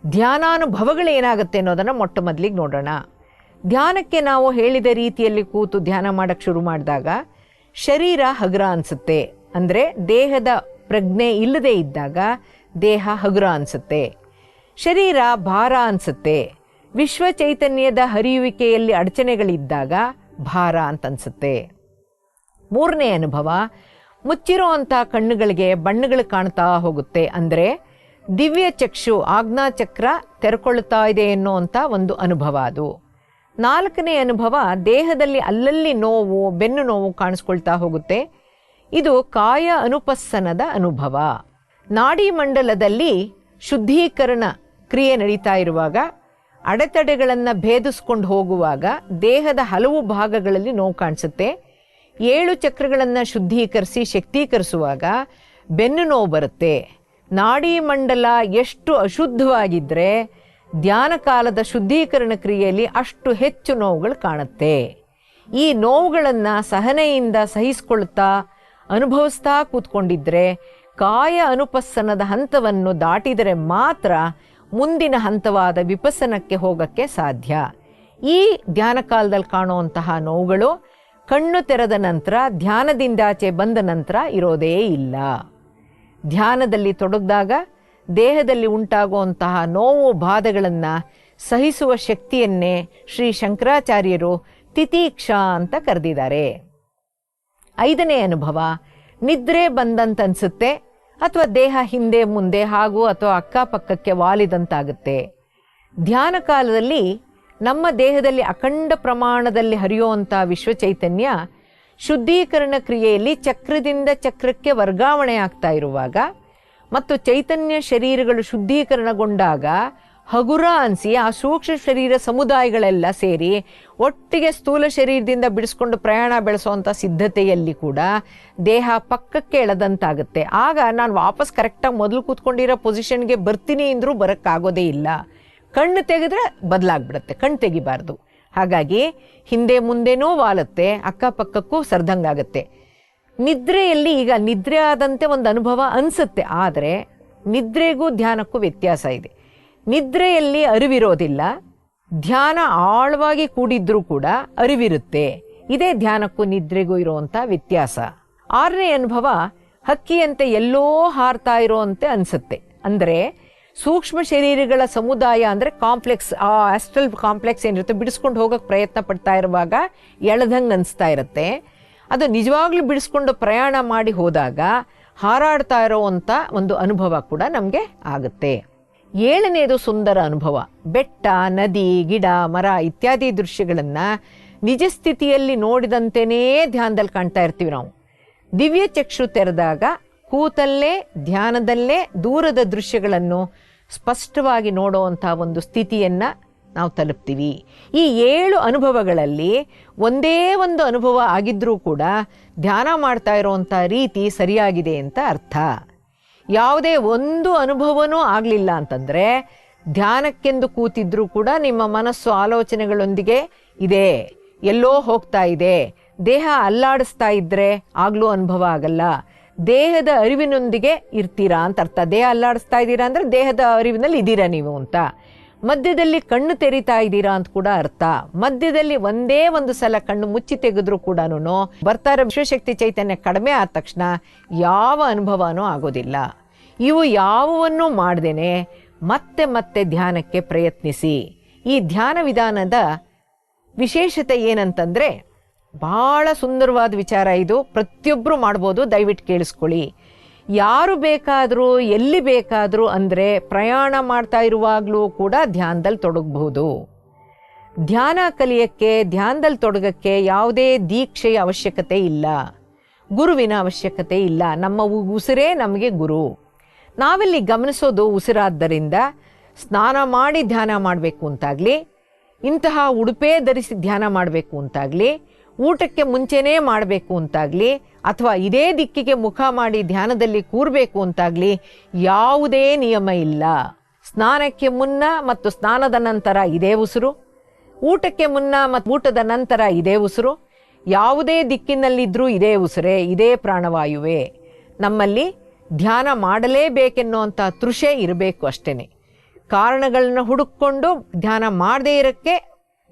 ಧ್ಯಾನಾನುಭವಗಳೇನಾಗುತ್ತೆ ಅನ್ನೋದನ್ನು ಮೊಟ್ಟ ಮೊದಲಿಗೆ ನೋಡೋಣ. ಧ್ಯಾನಕ್ಕೆ ನಾವು ಹೇಳಿದ ರೀತಿಯಲ್ಲಿ ಕೂತು ಧ್ಯಾನ ಮಾಡೋಕ್ಕೆ ಶುರು ಮಾಡಿದಾಗ ಶರೀರ ಹಗುರ ಅನಿಸುತ್ತೆ. ಅಂದರೆ ದೇಹದ ಪ್ರಜ್ಞೆ ಇಲ್ಲದೆ ಇದ್ದಾಗ ದೇಹ ಹಗುರ ಅನಿಸುತ್ತೆ, ಶರೀರ ಭಾರ ಅನಿಸುತ್ತೆ. ವಿಶ್ವ ಚೈತನ್ಯದ ಹರಿಯುವಿಕೆಯಲ್ಲಿ ಅಡಚಣೆಗಳಿದ್ದಾಗ ಭಾರ ಅಂತ ಅನಿಸುತ್ತೆ. ಮೂರನೇ ಅನುಭವ, ಮುಚ್ಚಿರುವಂಥ ಕಣ್ಣುಗಳಿಗೆ ಬಣ್ಣಗಳು ಕಾಣ್ತಾ ಹೋಗುತ್ತೆ. ಅಂದರೆ ದಿವ್ಯ ಚಕ್ಷು ಆಜ್ಞಾಚಕ್ರ ತೆರೆಕೊಳ್ಳುತ್ತಾ ಇದೆ ಎನ್ನುವಂಥ ಒಂದು ಅನುಭವ ಅದು. ನಾಲ್ಕನೇ ಅನುಭವ, ದೇಹದಲ್ಲಿ ಅಲ್ಲಲ್ಲಿ ನೋವು, ಬೆನ್ನು ನೋವು ಕಾಣಿಸ್ಕೊಳ್ತಾ ಹೋಗುತ್ತೆ. ಇದು ಕಾಯ ಅನುಪಸ್ಸನದ ಅನುಭವ. ನಾಡಿ ಮಂಡಲದಲ್ಲಿ ಶುದ್ಧೀಕರಣ ಕ್ರಿಯೆ ನಡೀತಾ ಇರುವಾಗ, ಅಡೆತಡೆಗಳನ್ನು ಭೇದಿಸ್ಕೊಂಡು ಹೋಗುವಾಗ ದೇಹದ ಹಲವು ಭಾಗಗಳಲ್ಲಿ ನೋವು ಕಾಣಿಸುತ್ತೆ. 7 ಚಕ್ರಗಳನ್ನು ಶುದ್ಧೀಕರಿಸಿ ಶಕ್ತೀಕರಿಸುವಾಗ ಬೆನ್ನು ನೋವು ಬರುತ್ತೆ. ನಾಡಿ ಮಂಡಲ ಎಷ್ಟು ಅಶುದ್ಧವಾಗಿದ್ದರೆ ಧ್ಯಾನ ಕಾಲದ ಶುದ್ಧೀಕರಣ ಕ್ರಿಯೆಯಲ್ಲಿ ಅಷ್ಟು ಹೆಚ್ಚು ನೋವುಗಳು ಕಾಣುತ್ತೆ. ಈ ನೋವುಗಳನ್ನು ಸಹನೆಯಿಂದ ಸಹಿಸಿಕೊಳ್ತಾ ಅನುಭವಿಸ್ತಾ ಕೂತ್ಕೊಂಡಿದ್ರೆ ಕಾಯ ಅನುಪಸ್ಸನದ ಹಂತವನ್ನು ದಾಟಿದರೆ ಮಾತ್ರ ಮುಂದಿನ ಹಂತವಾದ ವಿಪಸ್ಸನಕ್ಕೆ ಹೋಗೋಕ್ಕೆ ಸಾಧ್ಯ. ಈ ಧ್ಯಾನ ಕಾಲದಲ್ಲಿ ಕಾಣುವಂತಹ ನೋವುಗಳು ಕಣ್ಣು ತೆರೆದ ನಂತರ, ಧ್ಯಾನದಿಂದಾಚೆ ಬಂದ ನಂತರ ಇರೋದೇ ಇಲ್ಲ. ಧ್ಯಾನದಲ್ಲಿ ತೊಡಗಿದಾಗ ದೇಹದಲ್ಲಿ ಉಂಟಾಗುವಂತಹ ನೋವು ಬಾಧೆಗಳನ್ನು ಸಹಿಸುವ ಶಕ್ತಿಯನ್ನೇ ಶ್ರೀ ಶಂಕರಾಚಾರ್ಯರು ತಿತೀಕ್ಷಾ ಅಂತ ಕರೆದಿದ್ದಾರೆ. 5ನೇ ಅನುಭವ, ನಿದ್ರೆ ಬಂದಂತನ್ಸುತ್ತೆ ಅಥವಾ ದೇಹ ಹಿಂದೆ ಮುಂದೆ ಹಾಗೂ ಅಥವಾ ಅಕ್ಕಪಕ್ಕಕ್ಕೆ ವಾಲಿದಂತಾಗುತ್ತೆ. ಧ್ಯಾನ ಕಾಲದಲ್ಲಿ ನಮ್ಮ ದೇಹದಲ್ಲಿ ಅಖಂಡ ಪ್ರಮಾಣದಲ್ಲಿ ಹರಿಯುವಂಥ ವಿಶ್ವಚೈತನ್ಯ ಶುದ್ಧೀಕರಣ ಕ್ರಿಯೆಯಲ್ಲಿ ಚಕ್ರದಿಂದ ಚಕ್ರಕ್ಕೆ ವರ್ಗಾವಣೆ ಆಗ್ತಾ ಇರುವಾಗ ಮತ್ತು ಚೈತನ್ಯ ಶರೀರಗಳು ಶುದ್ಧೀಕರಣಗೊಂಡಾಗ ಹಗುರ ಅನಿಸಿ ಆ ಸೂಕ್ಷ್ಮ ಶರೀರ ಸಮುದಾಯಗಳೆಲ್ಲ ಸೇರಿ ಒಟ್ಟಿಗೆ ಸ್ಥೂಲ ಶರೀರದಿಂದ ಬಿಡಿಸ್ಕೊಂಡು ಪ್ರಯಾಣ ಬೆಳೆಸೋವಂಥ ಸಿದ್ಧತೆಯಲ್ಲಿ ಕೂಡ ದೇಹ ಪಕ್ಕಕ್ಕೆ ಎಳೆದಂತಾಗುತ್ತೆ. ಆಗ ನಾನು ವಾಪಸ್ ಕರೆಕ್ಟಾಗಿ ಮೊದಲು ಕೂತ್ಕೊಂಡಿರೋ ಪೊಸಿಷನ್ಗೆ ಬರ್ತೀನಿ ಅಂದರೂ ಬರೋಕ್ಕಾಗೋದೇ ಇಲ್ಲ. ಕಣ್ಣು ತೆಗೆದ್ರೆ ಬದಲಾಗ್ಬಿಡುತ್ತೆ, ಕಣ್ಣು ತೆಗಿಬಾರ್ದು. ಹಾಗಾಗಿ ಹಿಂದೆ ಮುಂದೆನೂ ವಾಲುತ್ತೆ, ಅಕ್ಕಪಕ್ಕಕ್ಕೂ ಸರ್ದಂಗಾಗುತ್ತೆ. ನಿದ್ರೆಯಲ್ಲಿ ಈಗ ನಿದ್ರೆ ಆದಂತೆ ಒಂದು ಅನುಭವ ಅನಿಸುತ್ತೆ, ಆದರೆ ನಿದ್ರೆಗೂ ಧ್ಯಾನಕ್ಕೂ ವ್ಯತ್ಯಾಸ ಇದೆ. ನಿದ್ರೆಯಲ್ಲಿ ಅರಿವಿರೋದಿಲ್ಲ, ಧ್ಯಾನ ಆಳವಾಗಿ ಕೂಡಿದ್ರೂ ಕೂಡ ಅರಿವಿರುತ್ತೆ. ಇದೇ ಧ್ಯಾನಕ್ಕೂ ನಿದ್ರೆಗೂ ಇರುವಂಥ ವ್ಯತ್ಯಾಸ. 6ನೇ ಅನುಭವ, ಹಕ್ಕಿಯಂತೆ ಎಲ್ಲೋ ಹಾರ್ತಾ ಇರೋವಂತೆ ಅನಿಸುತ್ತೆ. ಅಂದರೆ ಸೂಕ್ಷ್ಮ ಶರೀರಗಳ ಸಮುದಾಯ ಅಂದರೆ ಕಾಂಪ್ಲೆಕ್ಸ್, ಆ ಆಸ್ಟ್ರಲ್ ಕಾಂಪ್ಲೆಕ್ಸ್ ಏನಿರುತ್ತೆ ಬಿಡಿಸ್ಕೊಂಡು ಹೋಗೋಕ್ಕೆ ಪ್ರಯತ್ನ ಪಡ್ತಾ ಇರುವಾಗ ಎಳೆದಂಗೆ ಅನಿಸ್ತಾ ಇರುತ್ತೆ. ಅದು ನಿಜವಾಗ್ಲೂ ಬಿಡಿಸ್ಕೊಂಡು ಪ್ರಯಾಣ ಮಾಡಿ ಹೋದಾಗ ಹಾರಾಡ್ತಾ ಇರೋವಂಥ ಒಂದು ಅನುಭವ ಕೂಡ ನಮಗೆ ಆಗುತ್ತೆ. 7ನೇದು ಸುಂದರ ಅನುಭವ. ಬೆಟ್ಟ, ನದಿ, ಗಿಡ, ಮರ ಇತ್ಯಾದಿ ದೃಶ್ಯಗಳನ್ನು ನಿಜ ಸ್ಥಿತಿಯಲ್ಲಿ ನೋಡಿದಂತೆಯೇ ಧ್ಯಾನದಲ್ಲಿ ಕಾಣ್ತಾ ಇರ್ತೀವಿ ನಾವು. ದಿವ್ಯ ಚಕ್ಷು ತೆರೆದಾಗ ಕೂತಲ್ಲೇ ಧ್ಯಾನದಲ್ಲೇ ದೂರದ ದೃಶ್ಯಗಳನ್ನು ಸ್ಪಷ್ಟವಾಗಿ ನೋಡುವಂಥ ಒಂದು ಸ್ಥಿತಿಯನ್ನು ನಾವು ತಲುಪ್ತೀವಿ. ಈ 7 ಅನುಭವಗಳಲ್ಲಿ ಒಂದೇ ಒಂದು ಅನುಭವ ಆಗಿದ್ದರೂ ಕೂಡ ಧ್ಯಾನ ಮಾಡ್ತಾ ಇರೋವಂಥ ರೀತಿ ಸರಿಯಾಗಿದೆ ಅಂತ ಅರ್ಥ. ಯಾವುದೇ ಒಂದು ಅನುಭವನೂ ಆಗಲಿಲ್ಲ ಅಂತಂದರೆ ಧ್ಯಾನಕ್ಕೆಂದು ಕೂತಿದ್ರೂ ಕೂಡ ನಿಮ್ಮ ಮನಸ್ಸು ಆಲೋಚನೆಗಳೊಂದಿಗೆ ಇದೆ, ಎಲ್ಲೋ ಹೋಗ್ತಾ ಇದೆ. ದೇಹ ಅಲ್ಲಾಡಿಸ್ತಾ ಇದ್ದರೆ ಆಗಲೂ ಅನುಭವ ಆಗಲ್ಲ. ದೇಹದ ಅರಿವಿನೊಂದಿಗೆ ಇರ್ತೀರಾ ಅಂತ ಅರ್ಥ. ದೇಹ ಅಲ್ಲಾಡಿಸ್ತಾ ಇದ್ದೀರಾ ಅಂದರೆ ದೇಹದ ಅರಿವಿನಲ್ಲಿ ಇದ್ದೀರಾ ನೀವು ಅಂತ. ಮಧ್ಯದಲ್ಲಿ ಕಣ್ಣು ತೆರಿತಾ ಇದ್ದೀರಾ ಅಂತ ಕೂಡ ಅರ್ಥ. ಮಧ್ಯದಲ್ಲಿ ಒಂದೇ ಒಂದು ಸಲ ಕಣ್ಣು ಮುಚ್ಚಿ ತೆಗೆದ್ರೂ ಕೂಡ ಬರ್ತಾ ಇರೋ ವಿಶ್ವಶಕ್ತಿ ಚೈತನ್ಯ ಕಡಿಮೆ ಆದ ತಕ್ಷಣ ಯಾವ ಅನುಭವನೂ ಆಗೋದಿಲ್ಲ. ಇವು ಯಾವುವನ್ನೂ ಮಾಡ್ದೇನೆ ಮತ್ತೆ ಮತ್ತೆ ಧ್ಯಾನಕ್ಕೆ ಪ್ರಯತ್ನಿಸಿ. ಈ ಧ್ಯಾನ ವಿಧಾನದ ವಿಶೇಷತೆ ಏನಂತಂದರೆ ಭಾಳ ಸುಂದರವಾದ ವಿಚಾರ ಇದು. ಪ್ರತಿಯೊಬ್ಬರು ಮಾಡ್ಬೋದು, ದಯವಿಟ್ಟು ಕೇಳಿಸ್ಕೊಳ್ಳಿ. ಯಾರು ಬೇಕಾದರೂ ಎಲ್ಲಿ ಬೇಕಾದರೂ ಅಂದರೆ ಪ್ರಯಾಣ ಮಾಡ್ತಾ ಇರುವಾಗಲೂ ಕೂಡ ಧ್ಯಾನದಲ್ಲಿ ತೊಡಗಬಹುದು. ಧ್ಯಾನ ಕಲಿಯೋಕ್ಕೆ, ಧ್ಯಾನದಲ್ಲಿ ತೊಡಗಕ್ಕೆ ಯಾವುದೇ ದೀಕ್ಷೆಯ ಅವಶ್ಯಕತೆ ಇಲ್ಲ, ಗುರುವಿನ ಅವಶ್ಯಕತೆ ಇಲ್ಲ. ನಮ್ಮ ಉಸಿರೇ ನಮಗೆ ಗುರು. ನಾವಿಲ್ಲಿ ಗಮನಿಸೋದು ಉಸಿರಾದ್ದರಿಂದ ಸ್ನಾನ ಮಾಡಿ ಧ್ಯಾನ ಮಾಡಬೇಕು ಅಂತಾಗಲಿ, ಇಂತಹ ಉಡುಪೇ ಧರಿಸಿ ಧ್ಯಾನ ಮಾಡಬೇಕು ಅಂತಾಗಲಿ, ಊಟಕ್ಕೆ ಮುಂಚೆನೇ ಮಾಡಬೇಕು ಅಂತಾಗಲಿ, ಅಥವಾ ಇದೇ ದಿಕ್ಕಿಗೆ ಮುಖ ಮಾಡಿ ಧ್ಯಾನದಲ್ಲಿ ಕೂರಬೇಕು ಅಂತಾಗಲಿ ಯಾವುದೇ ನಿಯಮ ಇಲ್ಲ. ಸ್ನಾನಕ್ಕೆ ಮುನ್ನ ಮತ್ತು ಸ್ನಾನದ ನಂತರ ಇದೇ ಉಸಿರು, ಊಟಕ್ಕೆ ಮುನ್ನ ಮತ್ತು ಊಟದ ನಂತರ ಇದೇ ಉಸಿರು, ಯಾವುದೇ ದಿಕ್ಕಿನಲ್ಲಿದ್ದರೂ ಇದೇ ಉಸಿರೇ, ಇದೇ ಪ್ರಾಣವಾಯುವೇ. ನಮ್ಮಲ್ಲಿ ಧ್ಯಾನ ಮಾಡಲೇಬೇಕೆನ್ನುವಂಥ ತೃಷೆ ಇರಬೇಕು ಅಷ್ಟೇ. ಕಾರಣಗಳನ್ನ ಹುಡುಕೊಂಡು ಧ್ಯಾನ ಮಾಡದೇ ಇರೋಕ್ಕೆ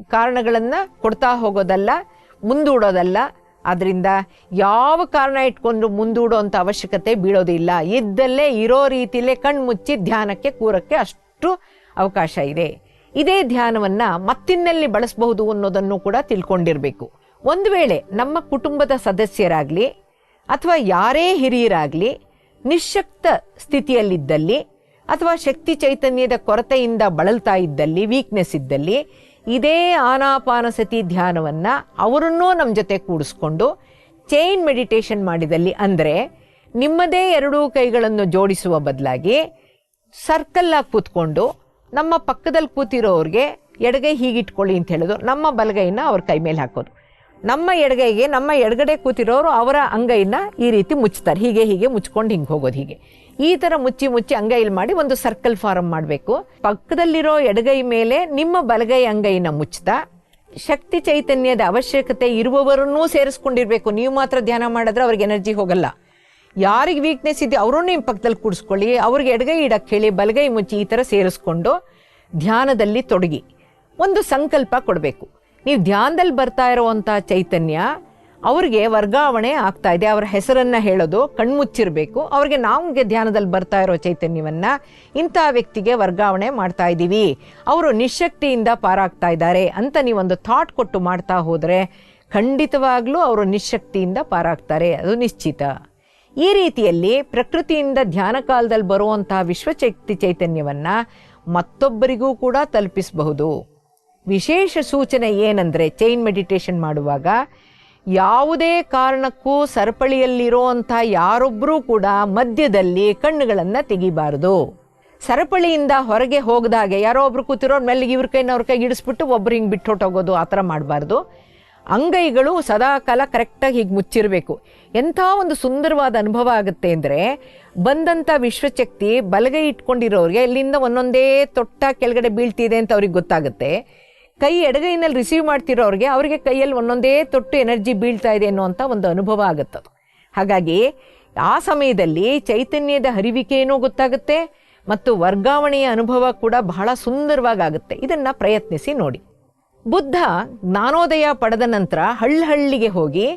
ಕಾರಣಗಳನ್ನು ಕೊಡ್ತಾ ಹೋಗೋದಲ್ಲ, ಮುಂದೂಡೋದಲ್ಲ. ಆದ್ದರಿಂದ ಯಾವ ಕಾರಣ ಇಟ್ಕೊಂಡು ಮುಂದೂಡೋವಂಥ ಅವಶ್ಯಕತೆ ಬೀಳೋದಿಲ್ಲ. ಇದ್ದಲ್ಲೇ ಇರೋ ರೀತಿಯಲ್ಲೇ ಕಣ್ಮುಚ್ಚಿ ಧ್ಯಾನಕ್ಕೆ ಕೂರಕ್ಕೆ ಅಷ್ಟು ಅವಕಾಶ ಇದೆ. ಇದೇ ಧ್ಯಾನವನ್ನು ಮತ್ತಿನ್ನಲ್ಲಿ ಬಳಸಬಹುದು ಅನ್ನೋದನ್ನು ಕೂಡ ತಿಳ್ಕೊಂಡಿರಬೇಕು. ಒಂದು ವೇಳೆ ನಮ್ಮ ಕುಟುಂಬದ ಸದಸ್ಯರಾಗಲಿ ಅಥವಾ ಯಾರೇ ಹಿರಿಯರಾಗಲಿ ನಿಶ್ಶಕ್ತ ಸ್ಥಿತಿಯಲ್ಲಿದ್ದಲ್ಲಿ ಅಥವಾ ಶಕ್ತಿ ಚೈತನ್ಯದ ಕೊರತೆಯಿಂದ ಬಳಲ್ತಾ ಇದ್ದಲ್ಲಿ, ವೀಕ್ನೆಸ್ ಇದ್ದಲ್ಲಿ, ಇದೇ ಆನಾಪಾನಸತಿ ಧ್ಯಾನವನ್ನು ಅವರನ್ನೂ ನಮ್ಮ ಜೊತೆ ಕೂಡಿಸ್ಕೊಂಡು ಚೈನ್ ಮೆಡಿಟೇಷನ್ ಮಾಡಿದಲ್ಲಿ, ಅಂದರೆ ನಿಮ್ಮದೇ 2 ಕೈಗಳನ್ನು ಜೋಡಿಸುವ ಬದಲಾಗಿ ಸರ್ಕಲ್ಲಾಗಿ ಕೂತ್ಕೊಂಡು ನಮ್ಮ ಪಕ್ಕದಲ್ಲಿ ಕೂತಿರೋರಿಗೆ ಎಡಗೈ ಹೀಗಿಟ್ಕೊಳ್ಳಿ ಅಂತ ಹೇಳೋದು, ನಮ್ಮ ಬಲಗೈನ ಅವ್ರ ಕೈ ಮೇಲೆ ಹಾಕೋದು. ನಮ್ಮ ಎಡಗೈಗೆ ನಮ್ಮ ಎಡಗಡೆ ಕೂತಿರೋರು ಅವರ ಅಂಗೈನ ಈ ರೀತಿ ಮುಚ್ತಾರೆ, ಹೀಗೆ ಮುಚ್ಕೊಂಡು ಹಿಂಗೆ ಹೋಗೋದು. ಹೀಗೆ ಈ ಥರ ಮುಚ್ಚಿ ಅಂಗೈಲಿ ಮಾಡಿ ಒಂದು ಸರ್ಕಲ್ ಫಾರಮ್ ಮಾಡಬೇಕು. ಪಕ್ಕದಲ್ಲಿರೋ ಎಡಗೈ ಮೇಲೆ ನಿಮ್ಮ ಬಲಗೈ ಅಂಗೈನ ಮುಚ್ತಾ ಶಕ್ತಿ ಚೈತನ್ಯದ ಅವಶ್ಯಕತೆ ಇರುವವರನ್ನೂ ಸೇರಿಸ್ಕೊಂಡಿರ್ಬೇಕು. ನೀವು ಮಾತ್ರ ಧ್ಯಾನ ಮಾಡಿದ್ರೆ ಅವ್ರಿಗೆ ಎನರ್ಜಿ ಹೋಗಲ್ಲ. ಯಾರಿಗೆ ವೀಕ್ನೆಸ್ ಇದೆ ಅವರನ್ನು ನಿಮ್ಮ ಪಕ್ಕದಲ್ಲಿ ಕೂಡಿಸ್ಕೊಳ್ಳಿ, ಅವ್ರಿಗೆ ಎಡಗೈ ಇಡಕ್ಕೆ ಹೇಳಿ, ಬಲಗೈ ಮುಚ್ಚಿ ಈ ಥರ ಸೇರಿಸ್ಕೊಂಡು ಧ್ಯಾನದಲ್ಲಿ ತೊಡಗಿ ಒಂದು ಸಂಕಲ್ಪ ಕೊಡಬೇಕು. ನೀವು ಧ್ಯಾನದಲ್ಲಿ ಬರ್ತಾ ಇರೋವಂಥ ಚೈತನ್ಯ ಅವ್ರಿಗೆ ವರ್ಗಾವಣೆ ಆಗ್ತಾ ಇದೆ, ಅವರ ಹೆಸರನ್ನು ಹೇಳೋದು, ಕಣ್ಮುಚ್ಚಿರಬೇಕು. ಅವ್ರಿಗೆ ನಮಗೆ ಧ್ಯಾನದಲ್ಲಿ ಬರ್ತಾ ಇರೋ ಚೈತನ್ಯವನ್ನು ಇಂಥ ವ್ಯಕ್ತಿಗೆ ವರ್ಗಾವಣೆ ಮಾಡ್ತಾ ಇದ್ದೀವಿ, ಅವರು ನಿಶಕ್ತಿಯಿಂದ ಪಾರಾಗ್ತಾ ಇದ್ದಾರೆ ಅಂತ ನೀವೊಂದು ಥಾಟ್ ಕೊಟ್ಟು ಮಾಡ್ತಾ ಹೋದರೆ ಖಂಡಿತವಾಗ್ಲೂ ಅವರು ನಿಶಕ್ತಿಯಿಂದ ಪಾರಾಗ್ತಾರೆ, ಅದು ನಿಶ್ಚಿತ. ಈ ರೀತಿಯಲ್ಲಿ ಪ್ರಕೃತಿಯಿಂದ ಧ್ಯಾನ ಕಾಲದಲ್ಲಿ ಬರುವಂತಹ ವಿಶ್ವಶಕ್ತಿ ಚೈತನ್ಯವನ್ನು ಮತ್ತೊಬ್ಬರಿಗೂ ಕೂಡ ತಲುಪಿಸಬಹುದು. ವಿಶೇಷ ಸೂಚನೆ ಏನಂದರೆ, ಚೈನ್ ಮೆಡಿಟೇಷನ್ ಮಾಡುವಾಗ ಯಾವುದೇ ಕಾರಣಕ್ಕೂ ಸರಪಳಿಯಲ್ಲಿರುವಂಥ ಯಾರೊಬ್ಬರೂ ಕೂಡ ಮಧ್ಯದಲ್ಲಿ ಕಣ್ಣುಗಳನ್ನು ತೆಗಿಬಾರ್ದು. ಸರಪಳಿಯಿಂದ ಹೊರಗೆ ಹೋಗದಾಗೆ ಯಾರೋ ಒಬ್ರು ಕೂತಿರೋರು ಮೇಲೆ ಇವ್ರ ಕೈನ ಅವ್ರ ಕೈಗೆ ಇಡಿಸ್ಬಿಟ್ಟು ಒಬ್ರು ಹಿಂಗೆ ಬಿಟ್ಟು ಹೊಟ್ಟೋಗೋದು, ಆ ಥರ ಮಾಡಬಾರ್ದು. ಅಂಗೈಗಳು ಸದಾಕಾಲ ಕರೆಕ್ಟಾಗಿ ಹೀಗೆ ಮುಚ್ಚಿರಬೇಕು. ಎಂಥ ಒಂದು ಸುಂದರವಾದ ಅನುಭವ ಆಗುತ್ತೆ ಅಂದರೆ, ಬಂದಂಥ ವಿಶ್ವಶಕ್ತಿ ಬಲಗೈ ಇಟ್ಕೊಂಡಿರೋರಿಗೆ ಇಲ್ಲಿಂದ ಒಂದೊಂದೇ ತೊಟ್ಟ ಕೆಳಗಡೆ ಬೀಳ್ತಿದೆ ಅಂತ ಅವ್ರಿಗೆ ಗೊತ್ತಾಗುತ್ತೆ. ಕೈ ಎಡಗೈನಲ್ಲಿ ರಿಸೀವ್ ಮಾಡ್ತಿರೋರಿಗೆ ಅವರಿಗೆ ಕೈಯಲ್ಲಿ ಒಂದೊಂದೇ ತೊಟ್ಟು ಎನರ್ಜಿ ಬೀಳ್ತಾ ಇದೆ ಅನ್ನುವಂಥ ಒಂದು ಅನುಭವ ಆಗುತ್ತದು. ಹಾಗಾಗಿ ಆ ಸಮಯದಲ್ಲಿ ಚೈತನ್ಯದ ಹರಿವಿಕೆಯೂ ಗೊತ್ತಾಗುತ್ತೆ ಮತ್ತು ವರ್ಗಾವಣೆಯ ಅನುಭವ ಕೂಡ ಬಹಳ ಸುಂದರವಾಗುತ್ತೆ. ಇದನ್ನು ಪ್ರಯತ್ನಿಸಿ ನೋಡಿ. ಬುದ್ಧ ಜ್ಞಾನೋದಯ ಪಡೆದ ನಂತರ ಹಳ್ಳಿಗೆ ಹೋಗಿ,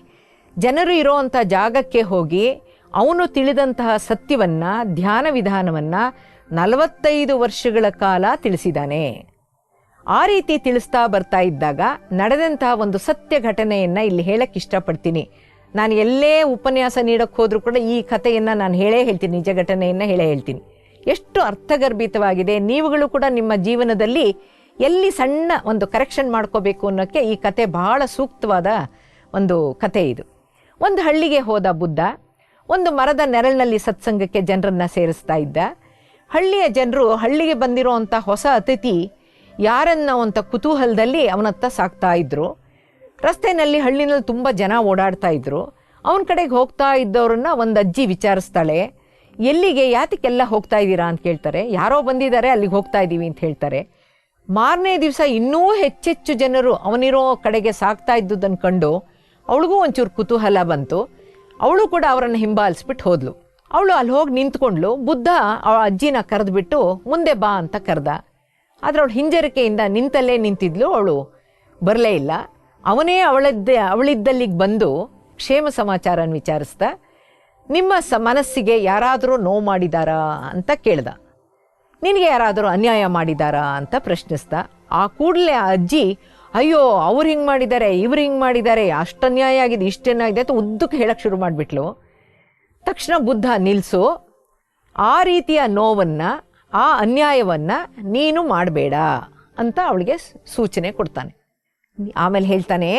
ಜನರು ಇರೋವಂಥ ಜಾಗಕ್ಕೆ ಹೋಗಿ, ಅವನು ತಿಳಿದಂತಹ ಸತ್ಯವನ್ನು, ಧ್ಯಾನ ವಿಧಾನವನ್ನು 45 ವರ್ಷಗಳ ಕಾಲ ತಿಳಿಸಿದ್ದಾನೆ. ಆ ರೀತಿ ತಿಳಿಸ್ತಾ ಬರ್ತಾ ಇದ್ದಾಗ ನಡೆದಂತಹ ಒಂದು ಸತ್ಯ ಘಟನೆಯನ್ನು ಇಲ್ಲಿ ಹೇಳಕ್ಕೆ ಇಷ್ಟಪಡ್ತೀನಿ. ನಾನು ಎಲ್ಲೇ ಉಪನ್ಯಾಸ ನೀಡಕ್ಕೆ ಹೋದರೂ ಕೂಡ ಈ ಕಥೆಯನ್ನು ನಾನು ಹೇಳ್ತೀನಿ, ನಿಜ ಘಟನೆಯನ್ನು ಹೇಳ್ತೀನಿ. ಎಷ್ಟು ಅರ್ಥಗರ್ಭಿತವಾಗಿದೆ. ನೀವುಗಳು ಕೂಡ ನಿಮ್ಮ ಜೀವನದಲ್ಲಿ ಎಲ್ಲಿ ಸಣ್ಣ ಒಂದು ಕರೆಕ್ಷನ್ ಮಾಡ್ಕೋಬೇಕು ಅನ್ನೋಕ್ಕೆ ಈ ಕತೆ ಬಹಳ ಸೂಕ್ತವಾದ ಒಂದು ಕತೆ ಇದು. ಒಂದು ಹಳ್ಳಿಗೆ ಹೋದ ಬುದ್ಧ ಒಂದು ಮರದ ನೆರಳಿನಲ್ಲಿ ಸತ್ಸಂಗಕ್ಕೆ ಜನರನ್ನು ಸೇರಿಸ್ತಾ ಇದ್ದ. ಹಳ್ಳಿಯ ಜನರು ಹಳ್ಳಿಗೆ ಬಂದಿರೋವಂಥ ಹೊಸ ಅತಿಥಿ ಯಾರನ್ನ ಅಂತ ಕುತೂಹಲದಲ್ಲಿ ಅವನತ್ತ ಸಾಕ್ತಾ ಇದ್ರು. ರಸ್ತೆಯಲ್ಲಿ ಹಳ್ಳಿನಲ್ಲಿ ತುಂಬ ಜನ ಓಡಾಡ್ತಾ ಇದ್ರು. ಅವನ ಕಡೆಗೆ ಹೋಗ್ತಾ ಇದ್ದವ್ರನ್ನ ಒಂದು ಅಜ್ಜಿ ವಿಚಾರಿಸ್ತಾಳೆ, ಎಲ್ಲಿಗೆ ಯಾತಕ್ಕೆಲ್ಲ ಹೋಗ್ತಾ ಇದ್ದೀರಾ ಅಂತ ಕೇಳ್ತಾರೆ. ಯಾರೋ ಬಂದಿದ್ದಾರೆ, ಅಲ್ಲಿಗೆ ಹೋಗ್ತಾ ಇದ್ದೀವಿ ಅಂತ ಹೇಳ್ತಾರೆ. ಮಾರನೇ ದಿವಸ ಇನ್ನೂ ಹೆಚ್ಚೆಚ್ಚು ಜನರು ಅವನಿರೋ ಕಡೆಗೆ ಸಾಕ್ತಾ ಇದ್ದುದನ್ನು ಕಂಡು ಅವಳಿಗೂ ಒಂಚೂರು ಕುತೂಹಲ ಬಂತು. ಅವಳು ಕೂಡ ಅವರನ್ನು ಹಿಂಬಾಲಿಸ್ಬಿಟ್ಟು ಹೋದ್ಲು. ಅವಳು ಅಲ್ಲಿ ಹೋಗಿ ನಿಂತ್ಕೊಂಡ್ಲು. ಬುದ್ಧ ಅವಳ ಅಜ್ಜಿನ ಕರೆದ್ಬಿಟ್ಟು ಮುಂದೆ ಬಾ ಅಂತ ಕರೆದ. ಆದರೆ ಅವಳು ಹಿಂಜರಿಕೆಯಿಂದ ನಿಂತಲ್ಲೇ ನಿಂತಿದ್ಲು. ಅವಳು ಬರಲೇ ಇಲ್ಲ. ಅವನೇ ಅವಳಿದ್ದಲ್ಲಿಗೆ ಬಂದು ಕ್ಷೇಮ ಸಮಾಚಾರನ ವಿಚಾರಿಸ್ದ. ನಿಮ್ಮ ಮನಸ್ಸಿಗೆ ಯಾರಾದರೂ ನೋವು ಮಾಡಿದಾರಾ ಅಂತ ಕೇಳ್ದ. ನಿನಗೆ ಯಾರಾದರೂ ಅನ್ಯಾಯ ಮಾಡಿದಾರಾ ಅಂತ ಪ್ರಶ್ನಿಸ್ದ. ಆ ಕೂಡಲೇ ಆ ಅಜ್ಜಿ, ಅಯ್ಯೋ ಅವ್ರು ಹಿಂಗೆ ಮಾಡಿದ್ದಾರೆ, ಇವ್ರು ಹಿಂಗೆ ಮಾಡಿದ್ದಾರೆ, ಅಷ್ಟು ಅನ್ಯಾಯ ಆಗಿದೆ, ಇಷ್ಟೇನಾಗಿದೆ ಅಂತ ಉದ್ದಕ್ಕೆ ಹೇಳಕ್ಕೆ ಶುರು ಮಾಡಿಬಿಟ್ಲು. ತಕ್ಷಣ ಬುದ್ಧ ನಿಲ್ಲಿಸು, ಆ ರೀತಿಯ ನೋವನ್ನು, ಆ ಅನ್ಯಾಯವನ್ನು ನೀನು ಮಾಡಬೇಡ ಅಂತ ಅವಳಿಗೆ ಸೂಚನೆ ಕೊಡ್ತಾನೆ. ಆಮೇಲೆ ಹೇಳ್ತಾನೆ,